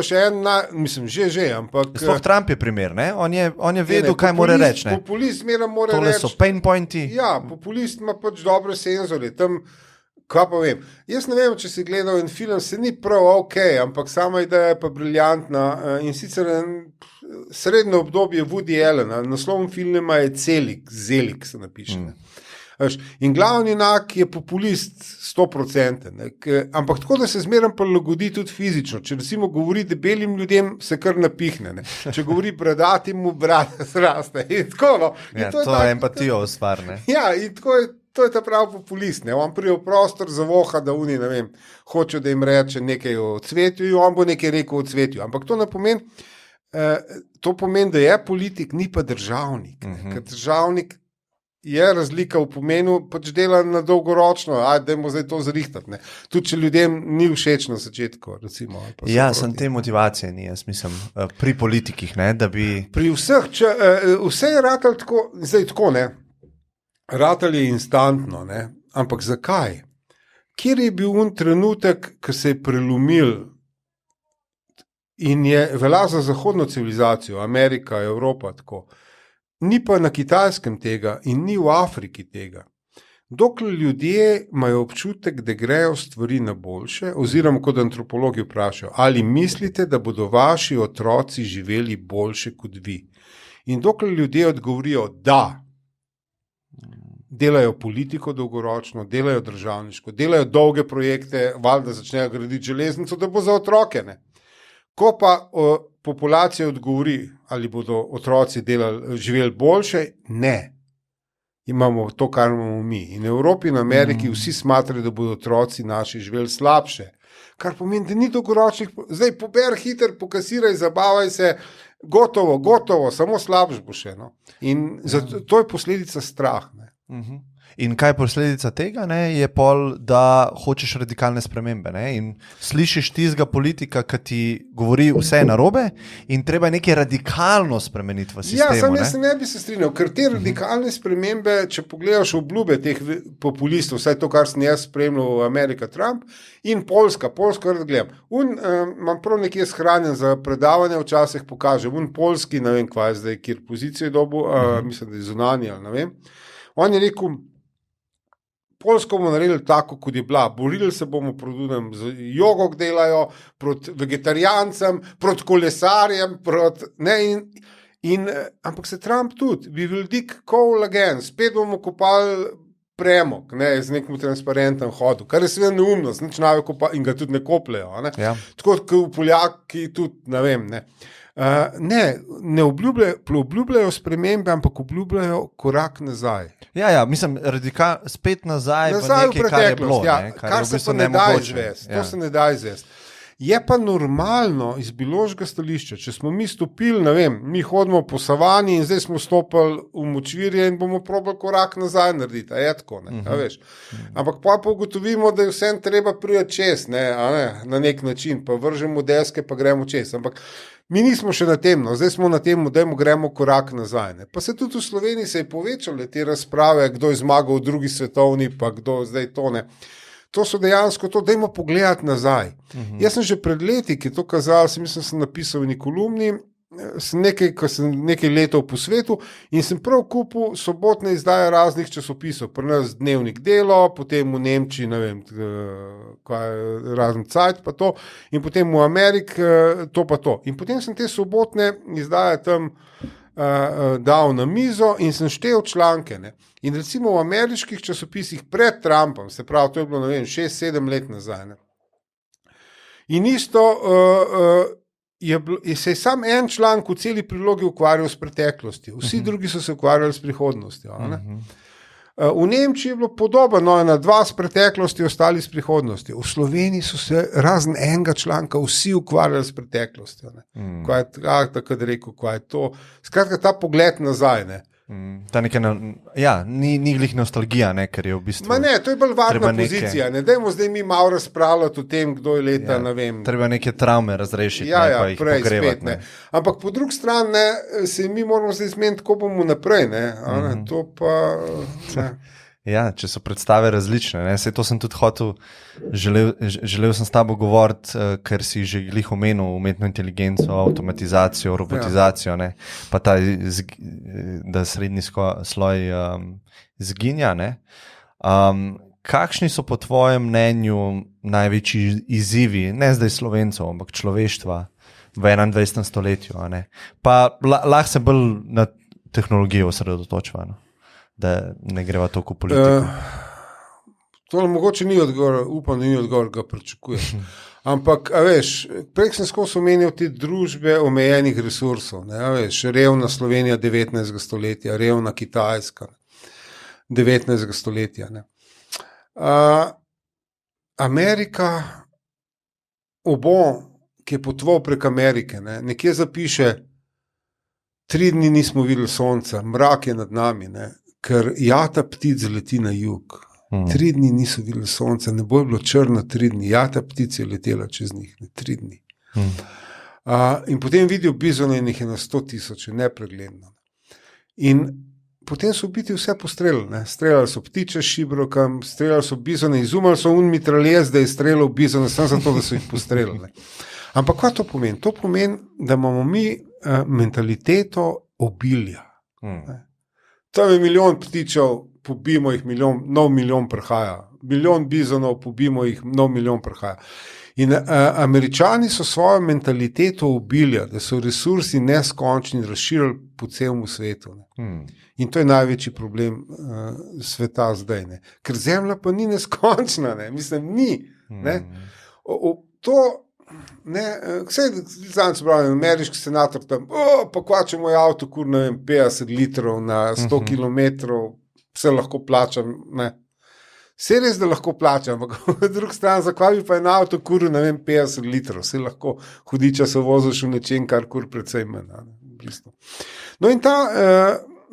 mislim, že, ampak... Sploh Trump je primer, ne, on je vedel, kaj mora reči, ne. Populist mora reči... Tole so pain pointi. Ja, populist ima pač dobre senzorje, tam... Kaj pa vem? Jaz ne vem, če si gledal en film, se ni prav ok, ampak sama ideja je pa briljantna in sicer srednje obdobje Woody Allena, naslovom filma je Zelik se napiše. In glavni junak je populist 100%, ampak tako, da se zmeraj prilagodi tudi fizično. Če recimo govori debelim ljudem, se kar napihne. Ne? Če govori bradatim, mu brada zraste. Tako, no. To je empatijo ustvarne. Ja, in tako je. To je ta pravi populist. Ne? On pride v prostor za voha, da oni, ne vem, hoče, da jim reče nekaj o cvetju in on bo nekaj rekel o cvetju. Ampak to ne pomeni, to pomeni, da je politik, ni pa državnik. Ker državnik je razlika v pomenu, pač dela na dolgoročno, dajmo zdaj to zrihtati. Tudi, če ljudem ni všeč na začetku, recimo. Ja, sem te motivacije ni, jaz mislim, pri politikih, ne, da bi... Pri vseh, vse je ratal tako, zdaj tako, ne, ratal je instantno, ne, ampak zakaj? Kjer je bil trenutek, ko se je prelomil in je velja za zahodno civilizacijo, Amerika, Evropa, tako, ni pa na Kitajskem tega in ni v Afriki tega. Dokler ljudje imajo občutek, da grejo stvari na boljše, oziroma kot antropologi vprašajo, ali mislite, da bodo vaši otroci živeli boljše kot vi? In dokler ljudje odgovorijo, da, delajo politiko dolgoročno, delajo državniško, delajo dolge projekte, valjda začnejo graditi železnico, da bo za otroke, ne. Ko pa populacija odgovori, ali bodo otroci živeli boljše, ne. Imamo to, kar imamo mi. In v Evropi in Ameriki vsi smatrajo, da bodo otroci naši živeli slabše. Kar pomeni, da ni dolgoročnih, zdaj pober hiter, pokasiraj, zabavaj se, gotovo, samo slabš bo še. No. In to je posledica strah, ne. In kaj je posledica tega, ne, je pol, da hočeš radikalne spremembe, ne, in slišiš tistega politika, ki ti govori vse narobe in treba nekaj radikalno spremeniti v sistemu. Ja, sam jaz ne bi se strinjal, ker te radikalne spremembe, če pogledaš obljube teh populistov, vsaj to, kar sem jaz spremljal v Amerika Trump in Poljska, kar gledam. Imam prav nekje shranjen za predavanje, včasih pokažem, Poljski, ne vem, kva je zdaj, kjer pozicijo je dobil, mislim, da je zunanji, ali ne vem. On je rekel, Poljsko bomo naredili tako, kot je bila. Borili se bomo proti jogo, ki delajo, proti vegetarijancem, proti kolesarjem, ampak se Trump tudi, we will dig coal again, spet bomo kopali premog, ne, z nekim transparentnem hodu, kar je seveda neumnost, nič nave kopali in ga tudi ne kopljajo. Ne? Ja. Tako kot Poljaki tudi, ne vem, ne. Ne obljubljajo spremembe, ampak obljubljajo korak nazaj. Ja, mislim, spet nazaj v nekaj, kar je bilo. Ja, kar se pa ne da izvesti. To se ne da izvesti. Je pa normalno iz biološkega stališča, če smo mi stopili, ne vem, mi hodimo po savani in zdaj smo stopili v močvirje in bomo probali korak nazaj narediti, je tako, ne, veš. Ampak pa ugotovimo, da je vsem treba priti čez, ne, na nek način, pa vržemo deske, pa gremo čez, ampak mi nismo še na tem, no, zdaj smo na tem, da gremo korak nazaj, ne. Pa se tudi v Sloveniji se je povečale te razprave, kdo je zmagal v drugi svetovni, pa kdo zdaj to, ne. To so dejansko to, dajmo pogledati nazaj. Jaz sem že pred leti, ki je to kazal, sem napisal v kolumni, sem nekaj letov po svetu in sem prav kupil sobotne izdaje raznih časopisov. Pri nas Dnevnik Delo, potem v Nemčiji, ne vem, kaj je razen Zeit, pa to, in potem v Ameriki to pa to. In potem sem te sobotne izdaje tam dal na mizo in sem štel članke. Ne. In recimo v ameriških časopisih pred Trumpom, se pravi, to je bilo, ne vem, 6-7 let nazaj. Ne. In isto se je sam en članek v celi prilogi ukvarjal s preteklostjo. Vsi drugi so se ukvarjali s prihodnostjo. V Nemčiji je bilo podobno, 2 s preteklostjo, ostali s prihodnostjo. V Sloveniji so se razen enega članka vsi ukvarjali s preteklostjo. Kaj je takrat rekel, kaj je to? Skratka, ta pogled nazaj, ne. Ni glih nostalgija, ne, ker je v bistvu... Ma ne, to je bolj varna pozicija, ne, dajmo zdaj mi malo razpravljati o tem, kdo je leta, ne vem... Treba neke travme razrešiti, pa jih pogrevati, ne. Ampak po drugi strani, ne, se mi moramo zdaj zmeniti, ko bomo naprej, ne, to pa... Ne. Ja, če so predstave različne, ne, sej to sem tudi hotel, želel sem s tabo govoriti, ker si že glih omenil umetno inteligenco, avtomatizacijo, robotizacijo, ne, pa ta, da srednji sloj zginja, ne. Kakšni so po tvojem mnenju največji izzivi, ne zdaj Slovencov, ampak človeštva, v 21. stoletju. Pa lahko se bolj na tehnologijo osredotočava, no? Da ne greva toliko v politiko. To mogoče ni odgovor, upam, da ni odgovor, ga pričakujem. Ampak, veš, prej sem skozi omenil te družbe omejenih resursov. Veš, revna Slovenija 19. stoletja, revna Kitajska 19. stoletja. Amerika, ki je potoval prek Amerike, nekje zapiše, 3 dni nismo videli sonca, mrak je nad nami, ker jata ptic leti na jug. 3 dni niso videli sonca, ne bo bilo črno 3 dni, jata ptic je letela čez njih, 3 dni. In potem vidijo bizone in jih je na 100,000, nepregledno. In potem so biti vse postrelili, streljali so ptiče s šibrokam, streljali so bizone, izumali so mitraljez, da je streljal bizone, samo zato, da so jih postrelili. Ampak kaj to pomeni? To pomeni, da imamo mi mentaliteto obilja. Tam je milijon ptičev, pobimo jih nov milijon prihaja. Milijon bizonov, pobimo jih, nov milijon prihaja. In Američani so svojo mentaliteto obilja, da so resursi neskončni, razširili po celem svetu. In to je največji problem sveta zdaj. Ker zemlja pa ni neskončna, mislim, ni. Zanj se pravi, ameriški senator tam, pa kvače moj avto, 50 litrov na 100 kilometrov, vse lahko plačam, Vse res, da lahko plačam, ampak v drugi strani, zakaj bi pa en avto kuril, 50 litrov, vse lahko hudiča se voziš v nečem, kar kur predvsej manj. No in ta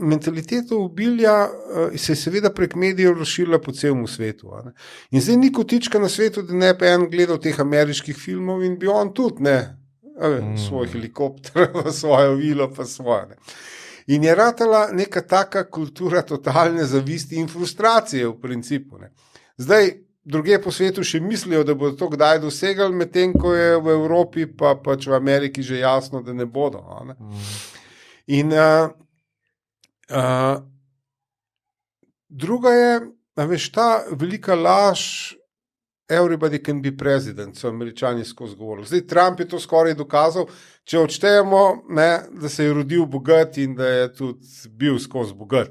mentaliteta obilja se je seveda prek medijev razširila po celem svetu. In zdaj ni kotička na svetu, da ne bi en gledal teh ameriških filmov in bi on tudi, svoj helikopter, svojo vilo pa svoje. In je ratala neka taka kultura totalne zavisti in frustracije v principu. Zdaj, druge po svetu še mislijo, da bodo to kdaj dosegali, medtem ko je v Evropi pa pač v Ameriki že jasno, da ne bodo. In druga je, veš, ta velika laž, everybody can be president, so Američani skozi govorili. Zdaj, Trump je to skoraj dokazal, če odštejemo, da se je rodil bogat in da je tudi bil skozi bogat.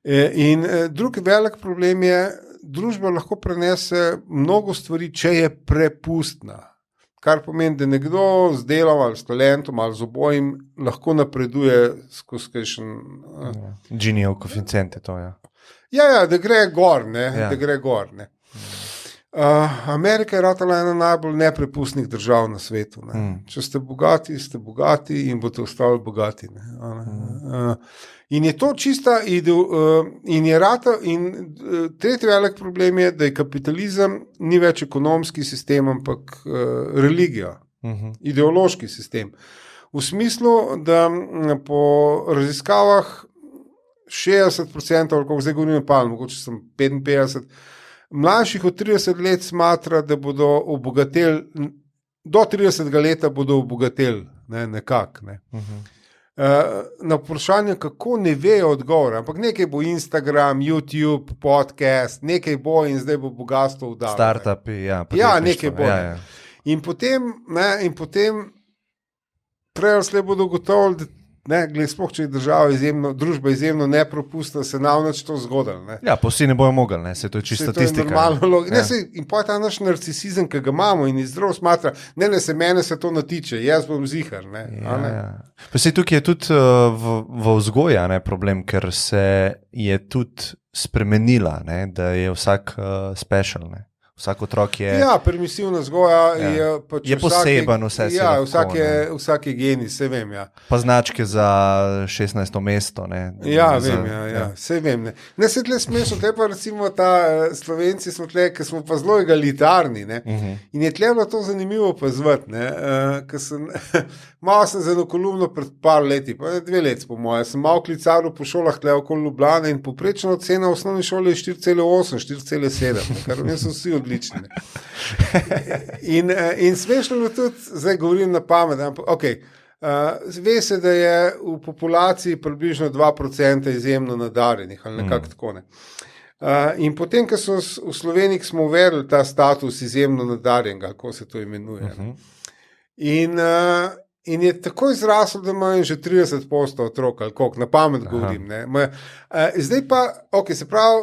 In drugi velik problem je, družba lahko prenese mnogo stvari, če je prepustna. Kar pomeni, da nekdo z delom ali s talentom ali z obojim lahko napreduje skozi kakšen... Ginijev koeficient je to, ja. Ja, da gre gor, da gre gor, Amerika je ratala ena najbolj neprepustnih držav na svetu. Če ste bogati in boste ostali bogati. In je to čista in tretji velik problem je, da je kapitalizem ni več ekonomski sistem, ampak religija, ideološki sistem. V smislu, da po raziskavah 60%, ali kako zdaj govorim, mogoče sem 55%, mlajših od 30 let smatra, da bodo obogateli, do 30 leta bodo obogateli, nekako. Na vprašanje, kako ne vejo odgovora, ampak nekaj bo Instagram, YouTube, podcast, nekaj bo in zdaj bo bogatstvo vdalo. Startupi, ja, nekaj bo. In potem prej ali slej bodo ugotovili, glede sploh, če je družba izjemno nepropustna, se nam nič to zgodilo. Ja, pa vsi ne bojo mogli, se to je čisto statistika. In pa je ta naš narcisizem, ki ga imamo in zdrav smatra, se mene se to natiče, jaz bom zihar. Pa se tukaj je tudi v vzgoja problem, ker se je tudi spremenila, da je vsak special, Vsak otrok je... Ja, permisivna vzgoja je pač je poseben vse. Ja, vsak je genij, se vem, ja. Pa značke za 16. mesto, Ja, vem, se vem, Ne se tle smešno, te pa recimo ta Slovenci smo tle, ki smo pa zelo egalitarni, In je tle bilo to zanimivo opazovati, ker malo sem za eno kolumno pred par leti, pa 2 leti po moje, sem malo klicaril po šolah tle okoli Ljubljane in povprečna ocena v osnovni šoli je 4,8, 4,7, kar mi so vsi odlični. In smešno je tudi, zdaj govorim na pamet, ampak okay, ve se, da je v populaciji približno 2% izjemno nadarjenih ali nekako tako. In potem, ko so v Sloveniji smo uvedli ta status izjemno nadarjenega, kako se to imenuje. In je tako izraslo, da imajo že 30% otrok, ali koliko, na pamet govorim. Zdaj pa, se pravi,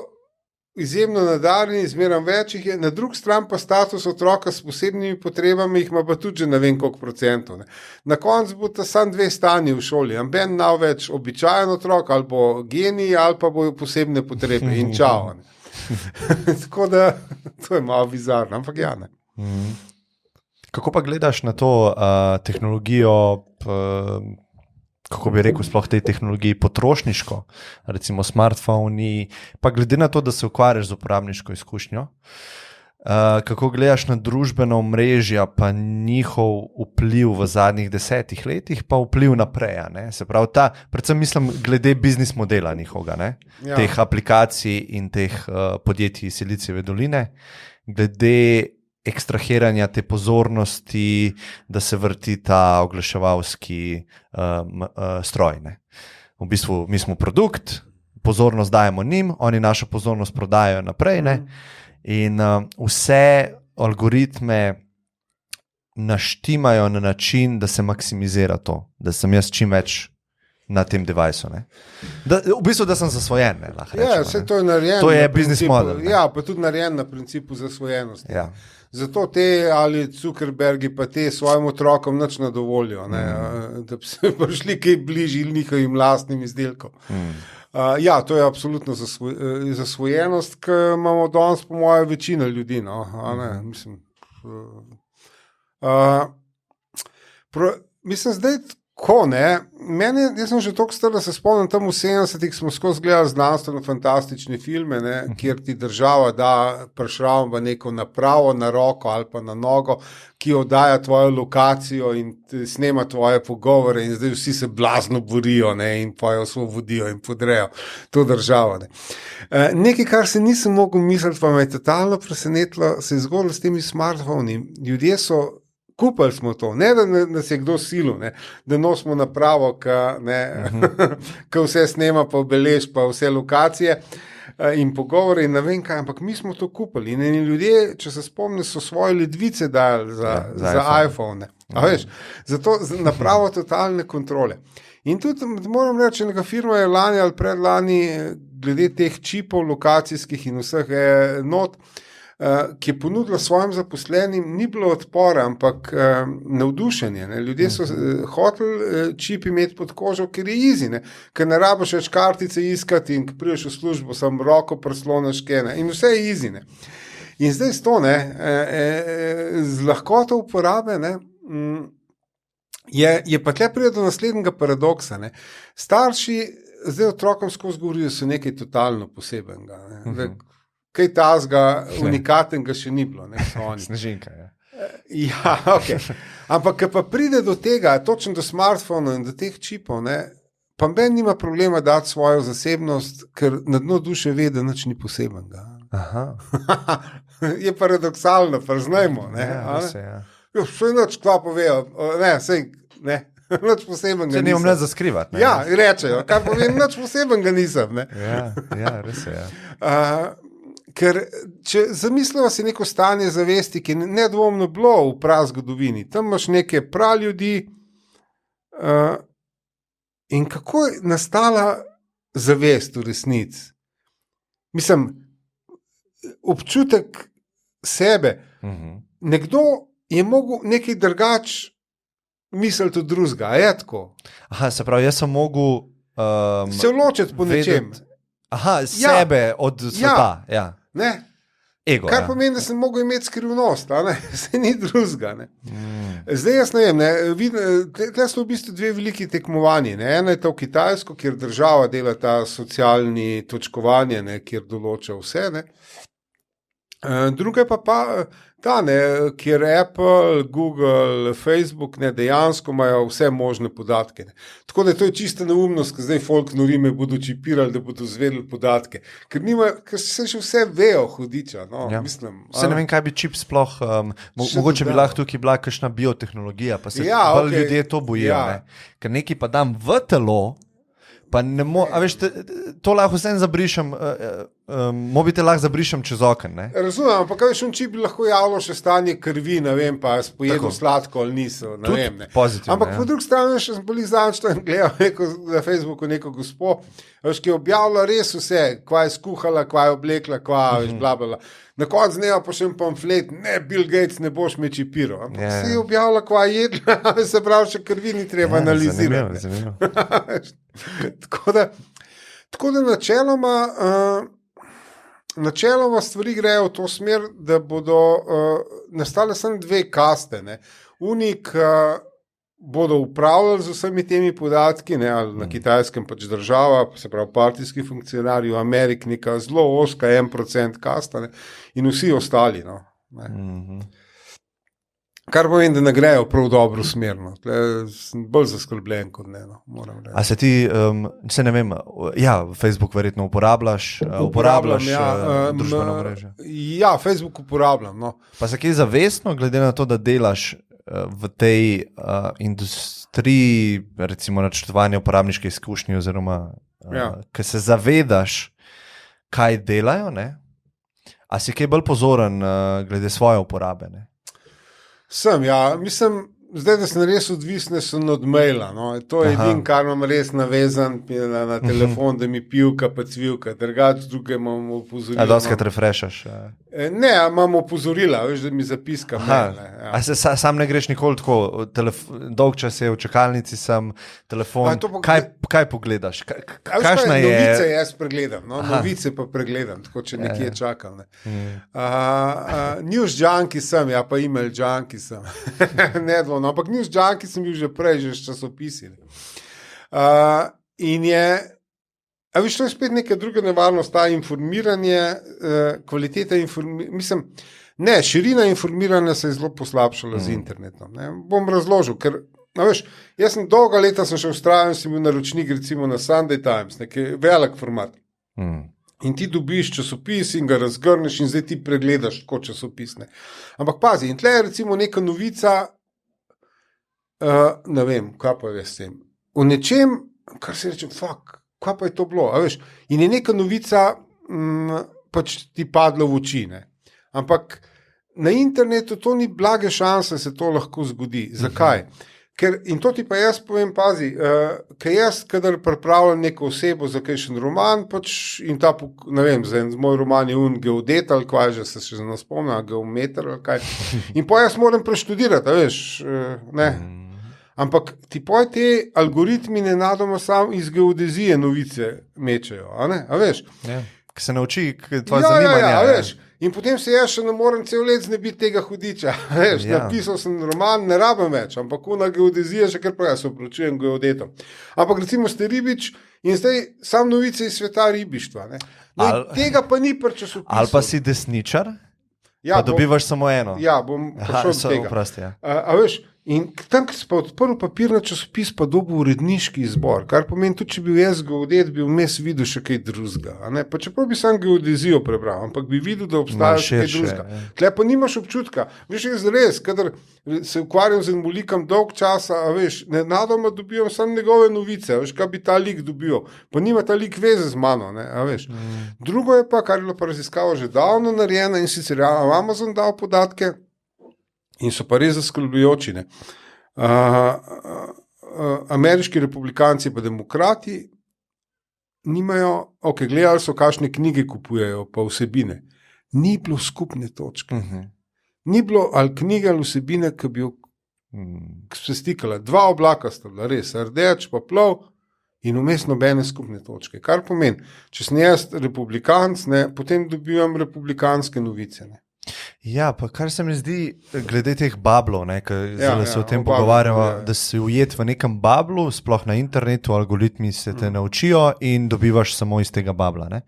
izjemno nadarjeni, zmeraj več jih je, na drugi strani pa status otroka s posebnimi potrebami jih ima pa tudi že ne vem koliko procentov. Ne. Na koncu bo ta samo 2 stanji v šoli, amben nav več običajen otrok, ali bo genij, ali pa bojo posebne potrebe in čao. Tako da, to je malo bizarno, ampak ja ne. Kako pa gledaš na to tehnologijo, kako bi rekel, sploh tej tehnologiji potrošniško, recimo smartfoni, pa glede na to, da se ukvarjaš z uporabniško izkušnjo, kako gledaš na družbena omrežja, pa njihov vpliv v zadnjih 10 letih, pa vpliv naprej, ne? Se pravi, predvsem mislim glede biznis modela njihovega, ne? Ja. Teh aplikacij in teh podjetij iz Silicijeve doline, glede ekstrahiranja te pozornosti, da se vrti ta oglaševalski stroj. Ne? V bistvu mi smo produkt, pozornost dajemo njim, oni našo pozornost prodajajo naprej, ne? In vse algoritme naštimajo na način, da se maksimizira to, da sem jaz čim več na tem devajsu. V bistvu, da sem zasvojen. Ne, ja, vse to je narejeno. To je biznis model. Ja, pa tudi narejen na principu zasvojenosti. Ja. Zato te ali Zuckerbergi pa te svojim otrokom nič ne dovolijo, da bi se prišli kaj bližji njihovim lastnim izdelkom. Ja, to je absolutno zasvojenost, ki imamo danes po moje večina ljudi. No? Mislim, mislim, zdaj tako, ne. Jaz sem že toliko star, da se spomnim, tam v 70-ih smo skozi gledali znanstveno-fantastične filme, ne, kjer ti država da prišravom v neko napravo na roko ali pa na nogo, ki oddaja tvojo lokacijo in snema tvoje pogovore in zdaj vsi se blazno borijo, ne, in pojo osvobodijo in podrejo to državo. Ne. Nekaj, kar se nisem mogel misliti, pa me je totalno presenetilo, se je zgodilo s temi smartfoni. Ljudje so kupili smo to, ne da nas je kdo silil, da nosimo napravo, ki vse snema, pa belež, pa vse lokacije in pogovore in ne vem kaj, ampak mi smo to kupili. In ljudje, če se spomnim, so svoje ledvice dali za iPhone. Veš, zato napravo totalne kontrole. In tudi moram reči, neka firma je lani ali predlani glede teh čipov lokacijskih in vseh not, ki je ponudila svojim zaposlenim, ni bilo odpora, ampak navdušenje. Ne. Ljudje so hoteli čip imeti pod kožo, ker je easy, ker ne rabiš več kartice iskati in prideš v službo, sam roko prisloniš in vse je easy. Ne. In zdaj s to, z lahkoto uporabe, je pa tle pride do naslednjega paradoksa. Ne. Starši zdaj otrokom skozi govorijo, da so nekaj totalno posebenega. Kaj tazga, unikatnega še ni bilo. Snežinka, ja. Ja, okay. Ampak, ko pa pride do tega, točno do smartfonov in do teh čipov, pa ben nima problema dati svojo zasebnost, ker na dno duše ve, da nič ni posebenega. Je paradoksalno, priznajmo. Vse nič kva povejo, nič posebenega nisem. Se nimam le za skrivati. Ja, rečejo, kar povem, nič posebenega nisem. Ja, res je, ja. Ker, če zamislimo si neko stanje zavesti, ki je nedvomno bilo v prazgodovini, tam imaš neke praljudi in kako je nastala zavest v resnici? Mislim, občutek sebe. Nekdo je mogel nekaj drugač misliti od drugega, a je tako? Aha, se pravi, jaz sem mogel se vločiti po nečem. Aha, sebe od sveta, ja. Ne? Ego, kar pomeni, da sem mogel imeti skrivnost, se ni drugega. Zdaj jaz ne vem, tle so v bistvu dve veliki tekmovanji. Ena je to Kitajsko, kjer država dela ta socialni točkovanje, kjer določa vse. Druga je pa ta, kjer Apple, Google, Facebook dejansko imajo vse možne podatke. Tako da to je čista neumnost, ker zdaj folk nori me bodo čipirali, da bodo zvedeli podatke. Ker se še vse vejo hudiča. Ja. Se ne vem, kaj bi čip sploh, mogoče bi lahko tukaj bila kakšna biotehnologija, pa se ljudje to bojijo. Ja. Ker nekaj pa dam v telo, pa ne a veš, to lahko vsem zabrišem, mobitel lahko zabrišem čez okno. Razumem, ampak kaj še čip bi lahko javilo še stanje krvi, ne vem, pa spojedel sladko ali niso, ne vem. Ne. Ampak po drugi strani še sem bili zadnjič tam gledal na Facebooku neko gospo, ki je objavila res vse, kva je skuhala, kva je oblekla, kva je blabla. Na koncu dneva pa še en pamflet, ne, Bill Gates, ne boš me čipiral. Ampak si je objavila, kva je jedla, se pravi, še krvi ni treba analizirati. Tako da načeloma stvari grejo v to smer, da bodo nastale samo dve kaste. Unik bodo upravljali z vsemi temi podatki, ali na Kitajskem pač država, se pravi partijski funkcionarji, v Ameriki neka zelo oska 1% kasta in vsi ostali. Kar povem, da ne grejo prav dobro smerno. Sem bolj zaskrbljen kot ne, moram reči. A se ti, ne vem, Facebook verjetno uporabljaš družbeno mrežo? Ja, Facebook uporabljam. Pa se kaj zavestno, glede na to, da delaš v tej industriji, recimo načrtovanja uporabniške izkušnje, oziroma ki se zavedaš, kaj delajo, a si kaj bolj pozoren glede svoje uporabe? Sem, mislim, zdaj, da sem res odvisen, sem od maila. To je edin, kar imam res navezan na telefon, da mi pivka pa cvilka, drugač druge imam opozorila. A doskrat refrešaš? Ne, imam opozorila, veš, da mi zapiska mail. A se sam ne greš nikoli tako, dolg čas je v čakalnici, sem telefon, kaj pogledaš? Kakšna je? Novice jaz pregledam, novice pa pregledam, tako če nekje čakam. News junkie sem, pa email junkie sem. Nedvomno, ampak news junkie sem bil že prej, že s časopisi. In je, a viš, to je spet neka druga nevarnost, ta informiranje, kvaliteta informiranja, mislim, širina informiranja se je zelo poslabšala z internetom. Bom razložil, ker, veš, jaz sem dolga leta sem še ustrajen, sem bil naročnik recimo na Sunday Times, neki velik format. In ti dobiš časopis in ga razgrneš in zdaj ti pregledaš kot časopis. Ampak pazi, in tle je recimo neka novica, ne vem, kaj pa je s tem, v nečem, kar se reče, kaj pa je to bilo, a veš, in je neka novica pač ti padla v oči, ampak na internetu to ni blage šanse, se to lahko zgodi. Zakaj? Ker, in to ti pa jaz povem, pazi, ker jaz, kadar pripravljam neko osebo za kakšen roman, pač, in ta, ne vem, moj roman je geodet ali kaj, že se še nas spomnim, geometer ali kaj, in pa jaz moram preštudirati, a veš, ampak ti pa te algoritmi nenadoma sam iz geodezije novice mečejo, a veš? Ja, ki se nauči tvoje zanimanje. Ja, veš. In potem se jaz še ne morem cel let znebiti tega hudiča. Veš, napisal sem roman, ne rabim več, ampak na geodezija še kar pa jaz opračujem geodetom. Ampak recimo ste ribič in zdaj sam novice iz sveta ribištva. Tega pa ni pri časopisu. Ali pa si desničar, pa dobivaš samo eno. Ja, bom prišel do tega. Prosti, ja. A veš, in tam, ko si pa odprl papir na časopis, pa dobil uredniški izbor, kar pomeni tudi, če bil jaz geodet, bi vmes videl še kaj drugega. Pa čeprav bi sam geodezijo prebral, ampak bi videl, da obstaja še kaj drugega. Tle pa nimaš občutka. Veš, jaz res, kadar se ukvarjam z enolikom dolg časa, a veš, nenadoma dobivam samo njegove novice, a veš, kaj bi ta lik dobil, pa nima ta lik veze z mano, a veš. Drugo je pa, kar je bilo pa raziskava že davno narejena in sicer Amazon dal podatke, in so pa res zaskrbljujoči. Ameriški republikanci pa demokrati nimajo, gledali so, kakšne knjige kupujejo, pa vsebine. Ni bilo skupne točke. Ni bilo ali knjige ali vsebine, ki bi jo se stikala. Dva oblaka sta bila, res, rdeč pa plov in vmes nobene skupne točke. Kar pomeni, če sem jaz republikanc, potem dobivam republikanske novice. Ja, pa kar se mi zdi, glede teh bablov, ker se o tem pogovarjamo, da si ujet v nekem bablu, sploh na internetu, algoritmi se te naučijo in dobivaš samo iz tega babla.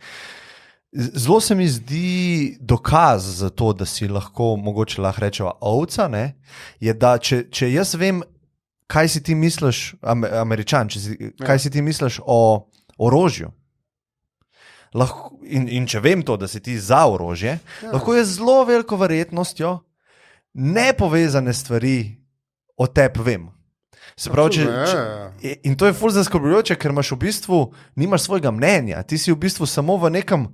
Zelo se mi zdi dokaz za to, da si lahko, mogoče lahko rečeva ovca, je, da če jaz vem, kaj si ti misliš, Američan, kaj si ti misliš o orožju, in če vem to, da si ti za orožje, lahko je zelo veliko verjetnostjo nepovezane stvari o tebi vem. Se pravi, in to je ful zaskrbljujoče, ker imaš v bistvu, nimaš svojega mnenja, ti si v bistvu samo v nekem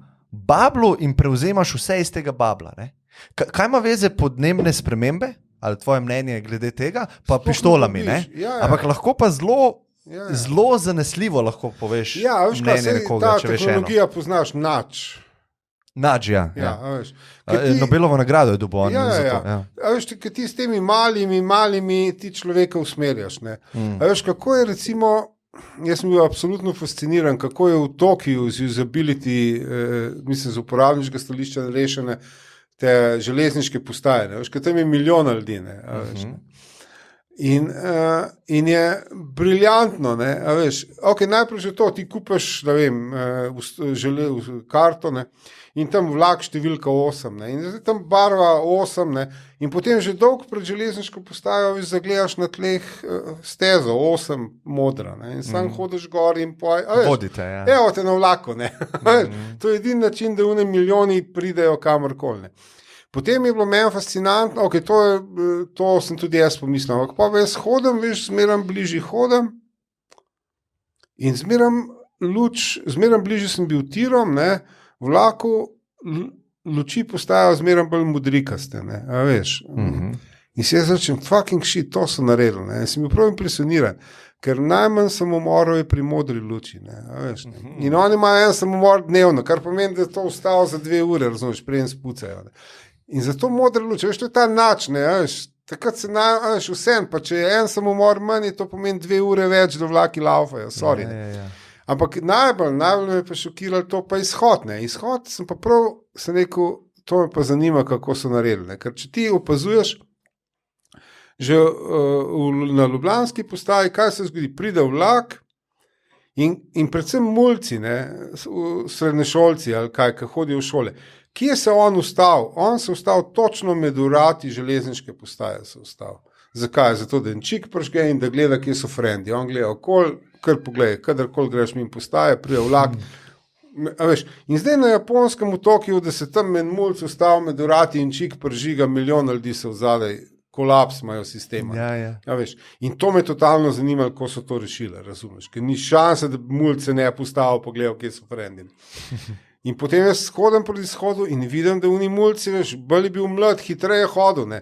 bablu in prevzemaš vse iz tega babla. Ne? Kaj ima veze podnebne spremembe, ali tvoje mnenje glede tega, pa pištolami? Ampak lahko pa zelo zanesljivo lahko poveš mnenje nekoga, če veš eno. Ta tehnologija poznaš Nudge, Nobelovo nagrado je dobil. Veš, ti s temi malimi ti človeka usmerjaš. Veš, kako je recimo, jaz sem bil absolutno fasciniran, kako je v Tokiu z usability, mislim, z uporabniškega stališča rešene te železniške postaje. Veš, kaj tam je milijon ljudi. In je briljantno, veš, najprej že to, ti kupaš, ne vem, karto, in tam vlak številka 8, in zdaj tam barva 8, in potem že dolg pred železniško postajo zagledaš na tleh stezo, 8 modra, in sam hodiš gor in vodite, evo te na vlaku, to je edini način, da v milijoni pridejo kamorkoli. Potem je bilo meni fascinantno, to sem tudi jaz pomislil, ampak pa jaz hodim, veš, zmeram bližje hodim in zmeram bližje sem bil tirom, vlaku luči postajajo zmeram bolj modrikaste, veš. In si jaz rečem, fucking shit, to so naredili, sem bil prav impresioniran, ker najmanj samomorov je pri modri luči, veš. In oni imajo en samomor dnevno, kar pomeni, da je to ostalo za 2 ure, razumeš, preden spucajo. In zato modre luči, veš, to je ta nač, veš, takrat se veš, vsem, pa če je en samomor manj, to pomeni 2 ure več, da vlaki laufajo, sorry. Ampak najbolj me je pa šokiralo to pa izhod, Izhod sem pa prav, sem rekel, to me pa zanima, kako so naredili, ker če ti opazuješ, že na ljubljanski postaji, kaj se zgodi, pride vlak in predvsem mulci, srednješolci ali kaj hodijo v šole. Kje se on ustal? On se ustal točno med urati železniške postaje. Zakaj? Zato, da je čik pržge in da gleda, kje so frendi. On gleda okol, kar pogledaj, kadarkoli greš min postaje, prije vlak. In zdaj na japonskem v Tokiju, da se tam med mulci ustal med urati in čik pržiga, milijon ljudi se vzadej, kolaps imajo sistema. In to me totalno zanimalo, kako so to rešili, razumeš? Ker ni šanse, da mulce ne postavil pogledal, kje so frendi. In potem jaz hodim proti izhodu in vidim, da oni mulci, veš, bolj je bil mlad, hitreje hodil,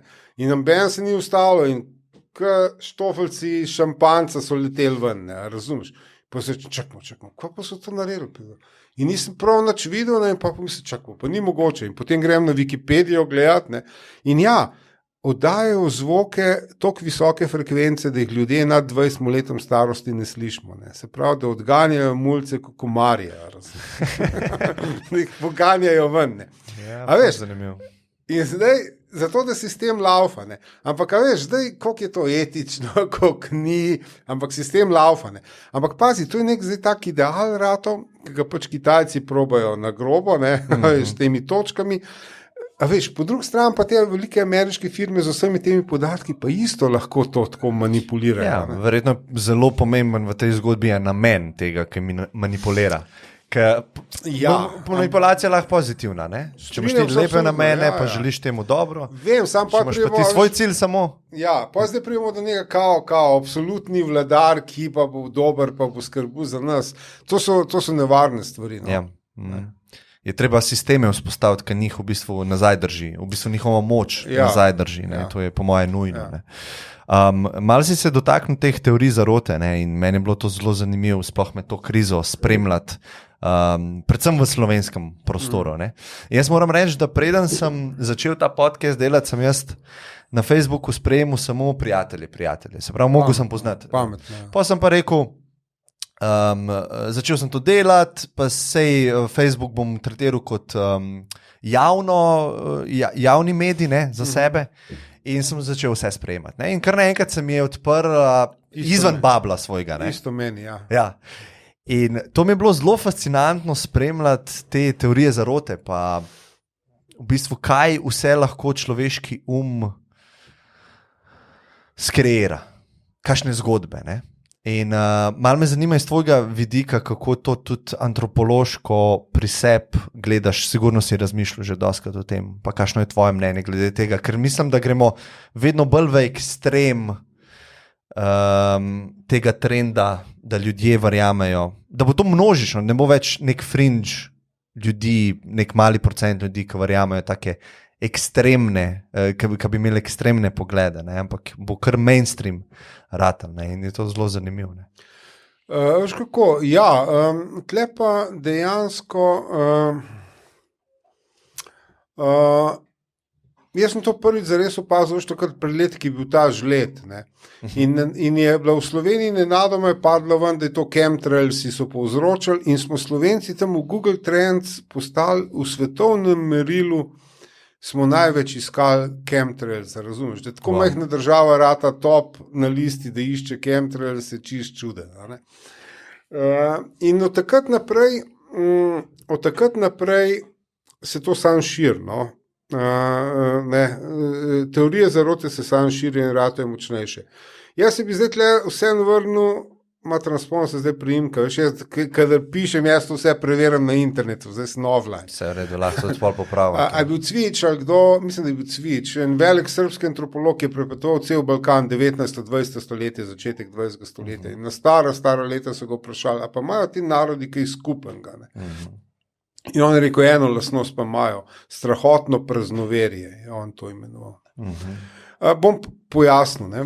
in noben se ni ustavil in štofelci šampanca so leteli ven, razumeš? Pa se čakamo, kako so to naredili? In nisem prav nič videl, in pa pomislim, čakamo, pa ni mogoče. In potem grem na Wikipedijo gledati, in oddajajo zvoke toliko visoke frekvence, da jih ljudje nad 20 letom starosti ne slišimo. Se pravi, da odganjajo mulce kot komarje. Da jih poganjajo ven. A veš, in zdaj, zato da sistem laufa. Ampak a veš, zdaj, koliko je to etično, koliko ni, ampak sistem laufa. Ampak pazi, to je nek zdaj tak ideal rato, ki ga pač Kitajci probajo na grobo, s temi točkami. A veš, po drugi strani pa te velike ameriške firme z vsemi temi podatki pa isto lahko to tako manipulirajo. Verjetno zelo pomemben v tej zgodbi je namen tega, ki manipulira. Manipulacija je lahko pozitivna, Če imaš ti lepe namene, pa želiš temu dobro. Vem, sam pa imaš pa ti svoj cilj samo. Pa zdaj prijemo do njega kao absolutni vladar, ki pa bo dober, pa bo skrbel za nas. To so nevarne stvari. Je treba sisteme vzpostaviti, ki njih v bistvu nazaj drži, v bistvu njihovo moč nazaj drži. To je po moje nujno. Malo si se dotaknil teh teorij zarote, in meni je bilo to zelo zanimivo, sploh med to krizo spremljati, predvsem v slovenskem prostoru. Jaz moram reči, da preden sem začel ta podcast delati, sem jaz na Facebooku sprejemil samo prijatelje. Se pravi, mogel sem poznati. Pa sem pa rekel, začel sem to delati, pa sej Facebook bom tretiral kot javni medij za sebe in sem začel vse sprejemati. In kar naenkrat se mi je odprl izven babla svojega. Isto meni, In to mi je bilo zelo fascinantno spremljati te teorije zarote, pa v bistvu kaj vse lahko človeški skreira, kakšne zgodbe, In malo me zanima iz tvojega vidika, kako to tudi antropološko pri sebi gledaš, sigurno si razmišljal že doskrat o tem, pa kakšno je tvoje mnenje glede tega, ker mislim, da gremo vedno bolj v ekstrem tega trenda, da ljudje verjamejo, da bo to množično, ne bo več nek fringe ljudi, nek mali procent ljudi, ki verjamejo take ekstremne, ki bi imeli ekstremne poglede, ne? Ampak bo kar mainstream ratal, ne? In je to zelo zanimivo. Veš kako, ja, tle pa dejansko jaz sem to prvič zares opazil, veš, takrat pred leti, ki je bil ta žled, ne. In je bila v Sloveniji nenadoma je padlo ven, da je to chemtrailsi so povzročili in smo Slovenci tam v Google Trends postali v svetovnem merilu smo največ iskali chemtrails, razumeš, da tako majhna država rata top na listi, da išče chemtrails, je čist čuden. In od takrat naprej se to sam širi, no. Teorije zarote se sam širi in rato je močnejše. Jaz se bi zdaj tle vsem vrnil, ima transpon se zdaj priimka, veš, jaz, kadar pišem, jaz to vse preverim na internetu, zdaj sem offline. Vse v redu, lahko se odpol popravim. A je bil Cvič ali kdo, mislim, da je bil Cvič, en velik srbski antropolog je prepetoval cel Balkan, 19. 20. stoletje, začetek 20. stoletja. In na stara leta so ga vprašali, a pa imajo ti narodi kaj skupenega, ne? In on je rekel, eno lastnost pa imajo, strahotno praznoverje, je on to imenoval. Bom pojasnil, ne,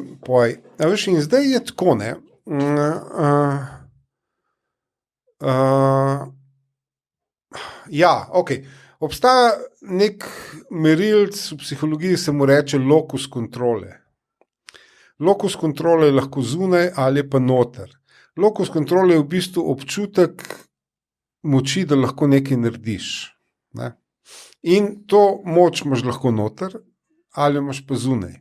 a veš, in zdaj je tako, ne, ja, ok. Obstaja nek merilc v psihologiji, se mu reče locus kontrole. Locus kontrole je lahko zunaj ali pa noter. Locus kontrole je v bistvu občutek moči, da lahko nekaj narediš. Ne? In to moč imaš lahko noter ali imaš pa zunaj.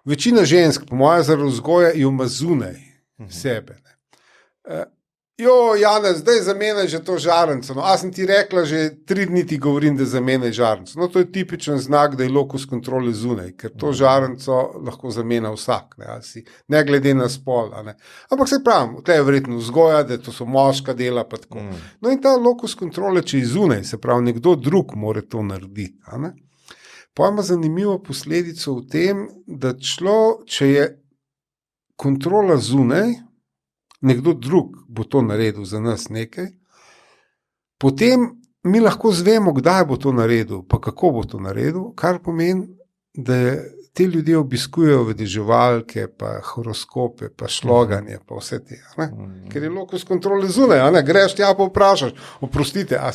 Večina žensk, po mojem zaradi vzgoja, jo ima zunaj sebe. Janez, zdaj zamenjaj že to žarnico. No, a sem ti rekla, že 3 dni ti govorim, da zamenjaj žarnico. No, to je tipičen znak, da je locus kontrole zunaj, ker to žarnico lahko zamenja vsak, ne glede na spol. Ampak se pravim, tle je verjetno vzgoja, da to so moška dela, pa tako. No in ta locus kontrole, če je zunaj, se pravi, nekdo drug mora to narediti. Pa ima zanimivo posledico v tem, da če je kontrola zunaj, nekdo drug bo to naredil za nas nekaj, potem mi lahko zvemo, kdaj bo to naredil, pa kako bo to naredil, kar pomeni, da te ljudje obiskujejo vedeževalke, pa horoskope, pa šloganje, pa vse te. Ker je locus kontrole zunaj, greš tja pa vprašaš, oprostite, a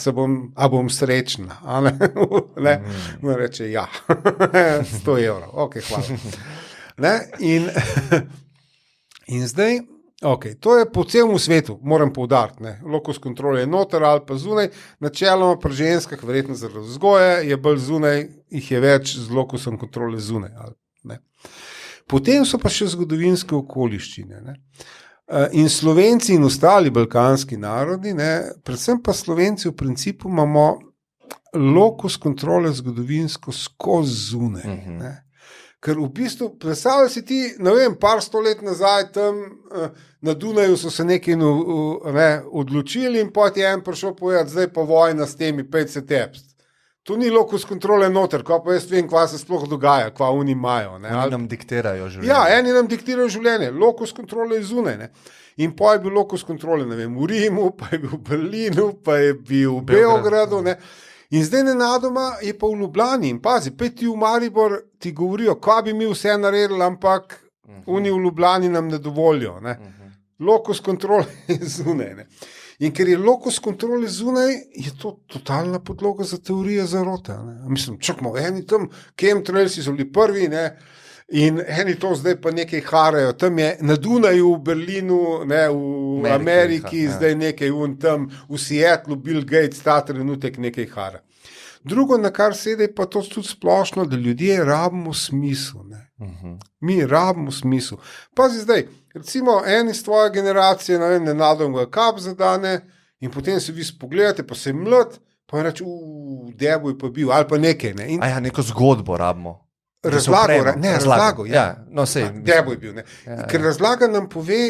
bom srečna? Ne? Reče, ja, 100 €, ok, hvala. In zdaj, ok, to je po celem svetu, moram poudariti, locus kontrole je noter ali pa zunaj, načeloma pri ženskah, verjetno zaradi vzgoje, je bolj zunaj, jih je več z locusom kontrole zunaj. Potem so pa še zgodovinske okoliščine. In Slovenci in ostali balkanski narodi, predvsem pa Slovenci v principu imamo locus kontrole zgodovinsko skozi zunaj. Ker v bistvu, predstavljaj si ti, ne vem, par 100 let nazaj tam na Dunaju so se nekaj odločili in potem je en prišel povedati, zdaj pa vojna s temi, pejte se tepst. To ni locus kontrole noter, ko pa jaz vem, kva se sploh dogaja, kva oni imajo. Oni nam diktirajo življenje. Ja, eni nam diktirajo življenje, locus kontrole je zunaj. In pa je bil locus kontrole, ne vem, v Rimu, pa je bil v Berlinu, pa je bil v Beogradu, In zdaj nenadoma je pa v Ljubljani in pazi, ti v Maribor ti govorijo, kaj bi mi vse naredili, ampak oni v Ljubljani nam ne dovolijo. Locus kontrole je zunaj. In ker je locus kontrole zunaj, je to totalna podloga za teorije zarote. Mislim, čakamo, eni tam chemtrailsi so bili prvi, in eni to zdaj pa nekaj harajo. Tam je na Dunaju, v Berlinu, v Ameriki, zdaj nekaj tam, v Seattlu, Bill Gates, ta trenutek nekaj hara. Drugo, na kar sedaj, pa to tudi splošno, da ljudje rabimo smisel. Mi rabimo smisel. Pazi zdaj, recimo eni iz tvoje generacije, nenadoma ga kap zadane in potem se vi spogledate, pa se je mlad, pa reče, debo je pa bil, ali pa nekaj. Neko zgodbo rabimo. Razlago. Ja. No, debo je bil. Ker razlaga nam pove,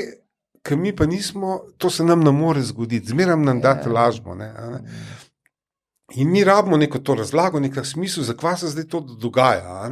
ker mi pa nismo, to se nam ne more zgoditi, zmeram nam dati lažbo. In mi rabimo neko to razlago, nekaj smisel, zakaj se zdaj to dogaja.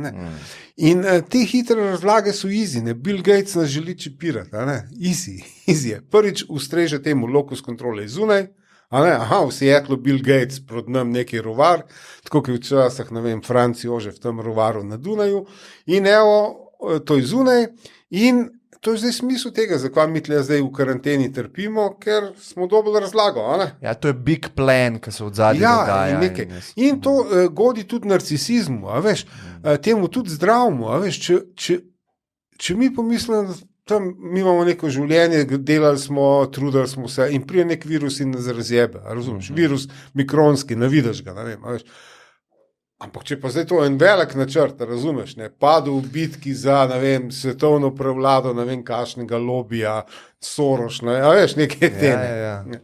In te hitre razlage so easy. Bill Gates nas želi čipirati. Easy je. Prvič ustreže temu locus kontrole zunaj, v Seattlu Bill Gates proti nam neki rovar, tako kot je včasih, ne vem, Franci Jožef v tem rovaru na Dunaju in evo, to je zunaj in to je zdaj smisel tega, zakaj mi tle zdaj v karanteni trpimo, ker smo dobili razlago. Ja, to je big plan, ki se od zadnjega dogaja. In to godi tudi narcisizmu, temu tudi zdravmu. Če mi pomislimo, da mi imamo neko življenje, delali smo, trudili smo se in prije nek virus in nas razjebe. Razumeš? Virus mikronski, ne vidiš ga, ne vem. Ampak če pa zdaj to en velik načrt, razumeš, padel v bitki za, ne vem, svetovno prevlado, ne vem, kakšnega lobija, Soros, nekaj teme.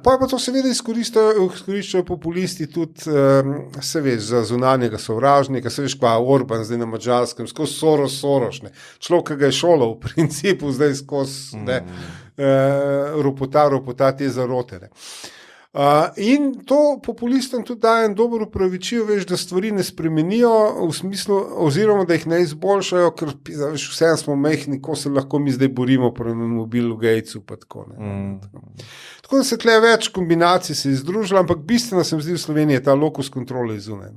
Pa to seveda izkoriščajo populisti tudi, se veš, za zunanjega sovražnika, se veš, pa Orban zdaj na Madžarskem, skozi Soros, človek, ki ga je šolal v principu, zdaj skozi ropota te zarote. In to populistom tudi daje en dober upravičil, veš, da stvari ne spremenijo v smislu, oziroma da jih ne izboljšajo, ker veš, vse smo mehni, ko se lahko mi zdaj borimo proti Bilu Gatesu pa tako. Tako da se tle več kombinacij se je združilo, ampak bistveno se mi zdi v Sloveniji ta locus kontrole zunaj.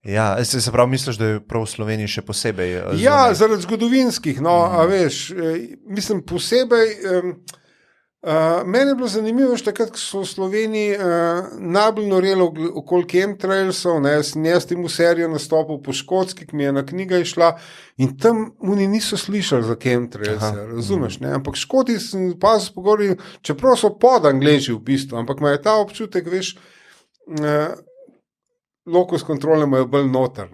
Ja, se pravi, misliš, da je prav v Sloveniji še posebej zunaj? Ja, zaradi zgodovinskih, a veš, mislim posebej... Meni je bilo zanimivo, takrat, ko so v Sloveniji najbolj norelo okoli chemtrailsov, jaz temu serijo nastopil po Škotski, ki mi je na knjiga išla in tam oni niso slišali za chemtrailse, razumeš, ampak Škoti sem pazil pogovoril, čeprav so pod Angleži v bistvu, ampak ima je ta občutek, veš, locus kontrole imajo bolj noter,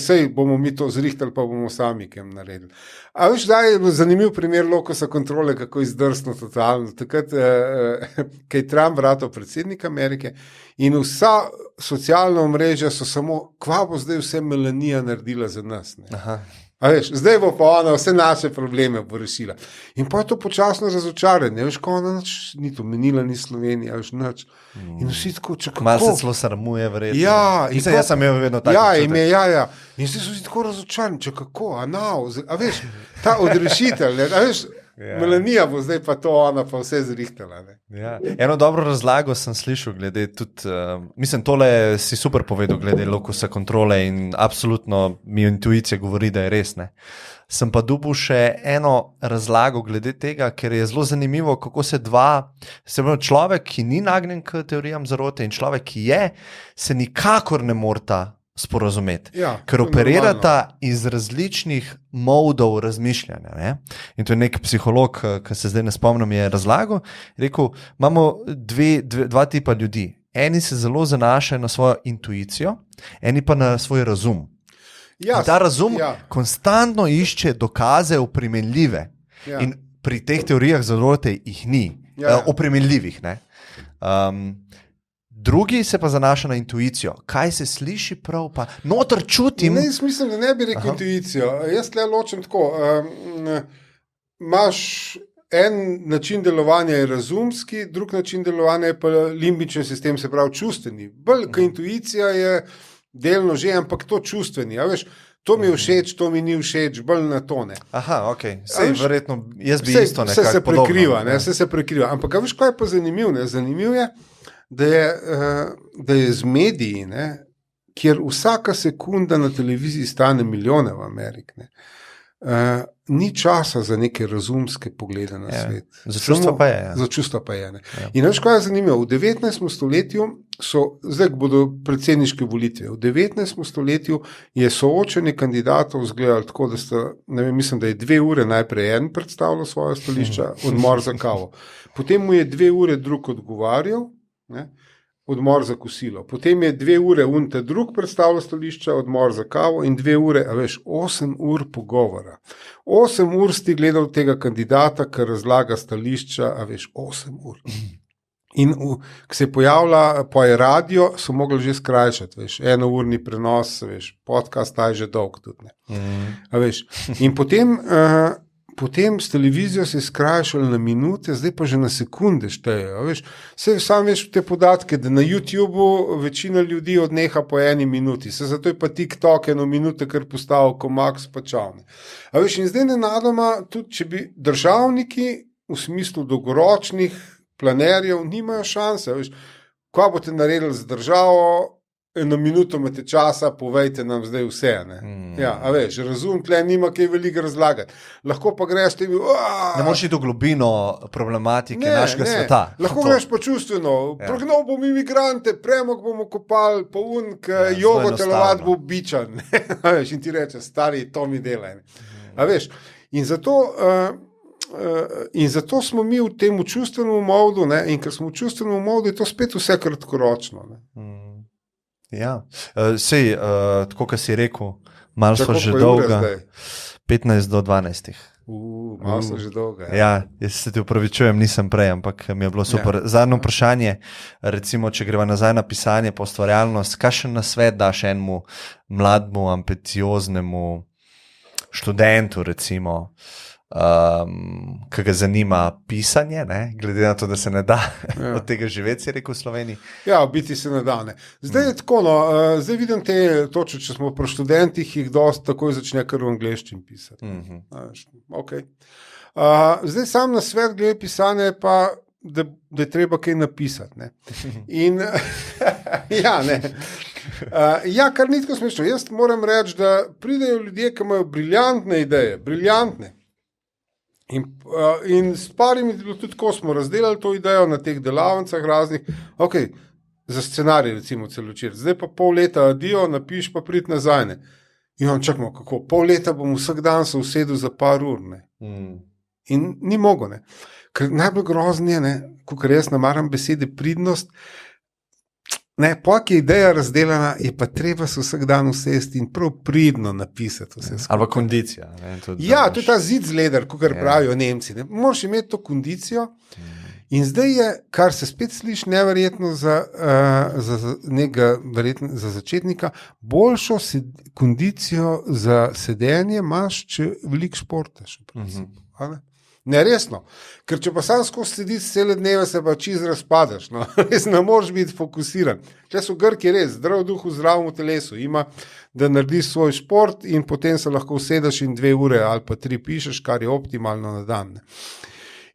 sej bomo mi to zrihtali, pa bomo sami kem naredili. A veš, da je zanimiv primer locusa kontrole, kako izdrsno totalno, takrat, kaj je Trump vratal predsednik Amerike in vsa socialna omrežja so samo, kva bo zdaj vse Melanija naredila za nas, A veš, zdaj bo pa ona vse naše probleme bo rešila. In pa je to počasno razočaranje, veš, ko ona ni to menila, ni Slovenija, veš, nič. In vsi tako, kako? Malo se celo sramuje, verjetno. Ja. Jaz sem imel vedno tako čutek. Ja. In vsi so tako razočarani, kako, a veš, ta odrešitelj, a veš, Melanija bo zdaj pa to ona pa vse zrihtala. Ja. Eno dobro razlago sem slišal glede tudi, mislim, tole si super povedal glede locusa kontrole in absolutno mi intuicija govori, da je res, Sem pa dobil še eno razlago glede tega, ker je zelo zanimivo, kako se človek, ki ni nagnjen k teorijam zarote in človek, ki je, se nikakor ne morata sporazumeti, ker operirata iz različnih modov razmišljanja. In to je nek psiholog, ki se zdaj ne spomnim, je razlagal, rekel, imamo dva tipa ljudi. Eni se zelo zanašajo na svojo intuicijo, eni pa na svoj razum. In ta razum konstantno išče dokaze opremenljive. In pri teh teorijah zarote jih ni, opremenljivih. Drugi se pa zanaša na intuicijo. Kaj se sliši prav, pa noter čutim. Jaz mislim, da ne bi rekel intuicijo. Jaz tle ločem tako. Imaš en način delovanja je razumski, drug način delovanja je pa limbični sistem, se pravi čustveni. Bolj kot intuicija je delno že, ampak to čustveni. A veš, to mi je všeč, to mi ni všeč, bolj na tone. Sej verjetno, jaz bi isto nekako podobno. Vse se prekriva. Ampak veš, kaj je pa zanimiv? Zanimiv je, da je z mediji, kjer vsaka sekunda na televiziji stane milijone v Ameriki, ni časa za neke razumske poglede na svet. Za čustva pa je. Za čustva pa je. In veš, kaj je zanimivo? V 19. stoletju zdaj bodo predsedniške volitve, v 19. stoletju je soočenje kandidatov izgledalo tako, da sta, mislim, da je 2 ure najprej en predstavljal svoje stališča, odmor za kavo. Potem mu je 2 ure drug odgovarjal, odmor za kosilo. Potem je 2 ure unte drug predstavljal stališča, odmor za kavo in 2 ure, 8 ur pogovora. 8 ur si gledal tega kandidata, ki razlaga stališča, 8 ur. In ko se je pojavila, pa je radio, so mogli že skrajšati, 1-urni prenos, podcast je že dolg tudi. In potem s televizijo se je skrajšalo na minute, zdaj pa že na sekunde štejejo. Sam veš te podatke, da na YouTubeu večina ljudi odneha po 1 minuti. Zato je pa TikTok 1 minuto, ker postavil ko Max pa čavne. In zdaj nenadoma, tudi če bi državniki v smislu dolgoročnih planerjev nimajo šanse. Veš, kaj boste naredili z državo, 1 minuto imate časa, povejte nam zdaj vse. Ja, a veš, razum tle nima kaj veliko razlagati. Lahko pa greš tebi... Ne moreš iti v globino problematike našega sveta. Lahko greš pa čustveno. Prognal bom imigrante, premog bomo kopali, pa jogo telovat bo bičan. A veš, in ti reče, stari, to mi delaj. A veš, in zato smo mi v tem čustvenem modu, in ker smo v čustvenem modu, je to spet vse kratkoročno. Ja, sej, tako kot si rekel, malo so že dolga, 15 do 12. Malo so že dolga. Ja, jaz se ti upravičujem, nisem prej, ampak mi je bilo super. Zadnje vprašanje, recimo, če greva nazaj na pisanje, pa ustvarjalnost, kakšen nasvet daš enemu mlademu, ambicioznemu študentu, recimo, ki ga zanima pisanje, glede na to, da se ne da od tega živeti, si rekel v Sloveniji. Ja, biti se ne da. Zdaj je tako, zdaj vidim te točke, če smo pri študentih, jih dosti takoj začne kar v angleščini pisati. Okay. Zdaj sam na svet glede pisanja je pa, da je treba kaj napisati. In ja, kar ni tako smešno. Jaz moram reči, da pridejo ljudje, ki imajo briljantne ideje, briljantne. In s parimi tudi, ko smo razdelali to idejo na teh delavnicah raznih, za scenarij recimo celočer, zdaj pa pol leta adijo, napiš pa prid nazaj. In on čakamo, kako, pol leta bom vsak dan se usedel za par ur. In ni mogo. Ker najbolj grozni je, kakor jaz namaram besede pridnost, je ideja razdeljena, je pa treba se vsak dan usesti in prav pridno napisati vse skupaj. Ali pa kondicija. Ja, to je ta zid z leder, kakor pravijo Nemci. Moraš imeti to kondicijo. In zdaj je, kar se spet sliši neverjetno za začetnika, boljšo kondicijo za sedenje imaš, če veliko športaš. Ne, resno. Ker če pa sam skozi sediš cele dneve, se pa čiz razpadeš. Res ne moreš biti fokusiran. Če so Grki res, zdrav duh v zdravem telesu, ima, da narediš svoj šport in potem se lahko usedeš in 2 ure ali pa 3 pišeš, kar je optimalno na dan.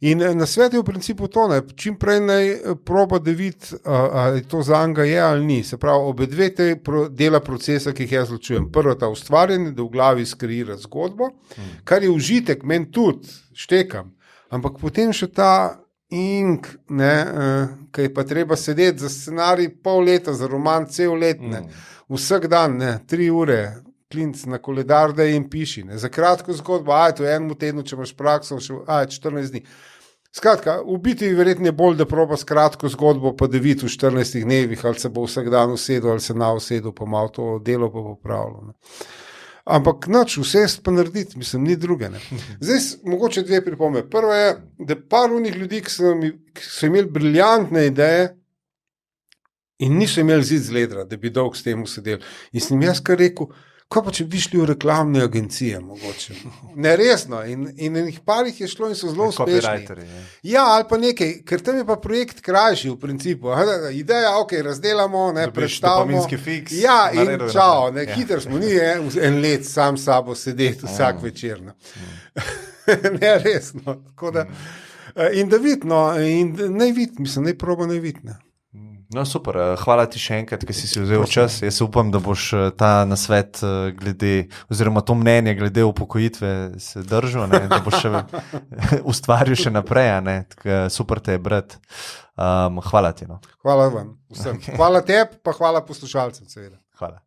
In na svet je v principu to, čim prej naj proba, da vidi, ali to za njega je ali ni. Se pravi, obe dve te dela procesa, ki jih jaz ločujem. Prvo ta ustvarjanje, da v glavi skreira zgodbo, kar je užitek, meni tudi, štekam. Ampak potem še ta ink, ki je pa treba sedeti za scenarij pol leta, za roman cel let, vsak dan, 3 ure, klinc na koledar, da jim piši. Za kratko zgodbo, to je enemu tednu, če imaš prakso, še 14 dni. Skratka, v biti verjetno je bolj, da proba s kratko zgodbo, pa da vidi v 14 dnevih, ali se bo vsak dan usedel, ali se na usedel, pa malo to delo pa popravilo. Ampak vse pa narediti, mislim, ni druge. Zdaj, mogoče 2 pripombe. Prva je, da par unih ljudi, ki so imeli briljantne ideje in niso imeli zid z ledra, da bi dolgo s tem sedeli. In sem jaz kar rekel, kaj pa če bi šli v reklamne agencije, mogoče. Ne, resno. In enih parih je šlo in so zelo uspešni. Ja, ali pa nekaj, ker tam je pa projekt krajši v principu. Ideja, razdelamo, predstavimo. Fiks, ja, in čao, hitro smo, ni en let sam sabo sedeti vsak večer. Ne, resno. In da vidno, in naj vid, mislim, naj proba naj vidne. No, super, hvala ti še enkrat, ki si vzel čas. Jaz upam, da boš ta nasvet glede, oziroma to mnenje glede upokojitve se držal, da boš še ustvaril še naprej. Super te je brati. Hvala ti. Hvala vam vsem. Hvala tebi, pa hvala poslušalcem seveda. Hvala.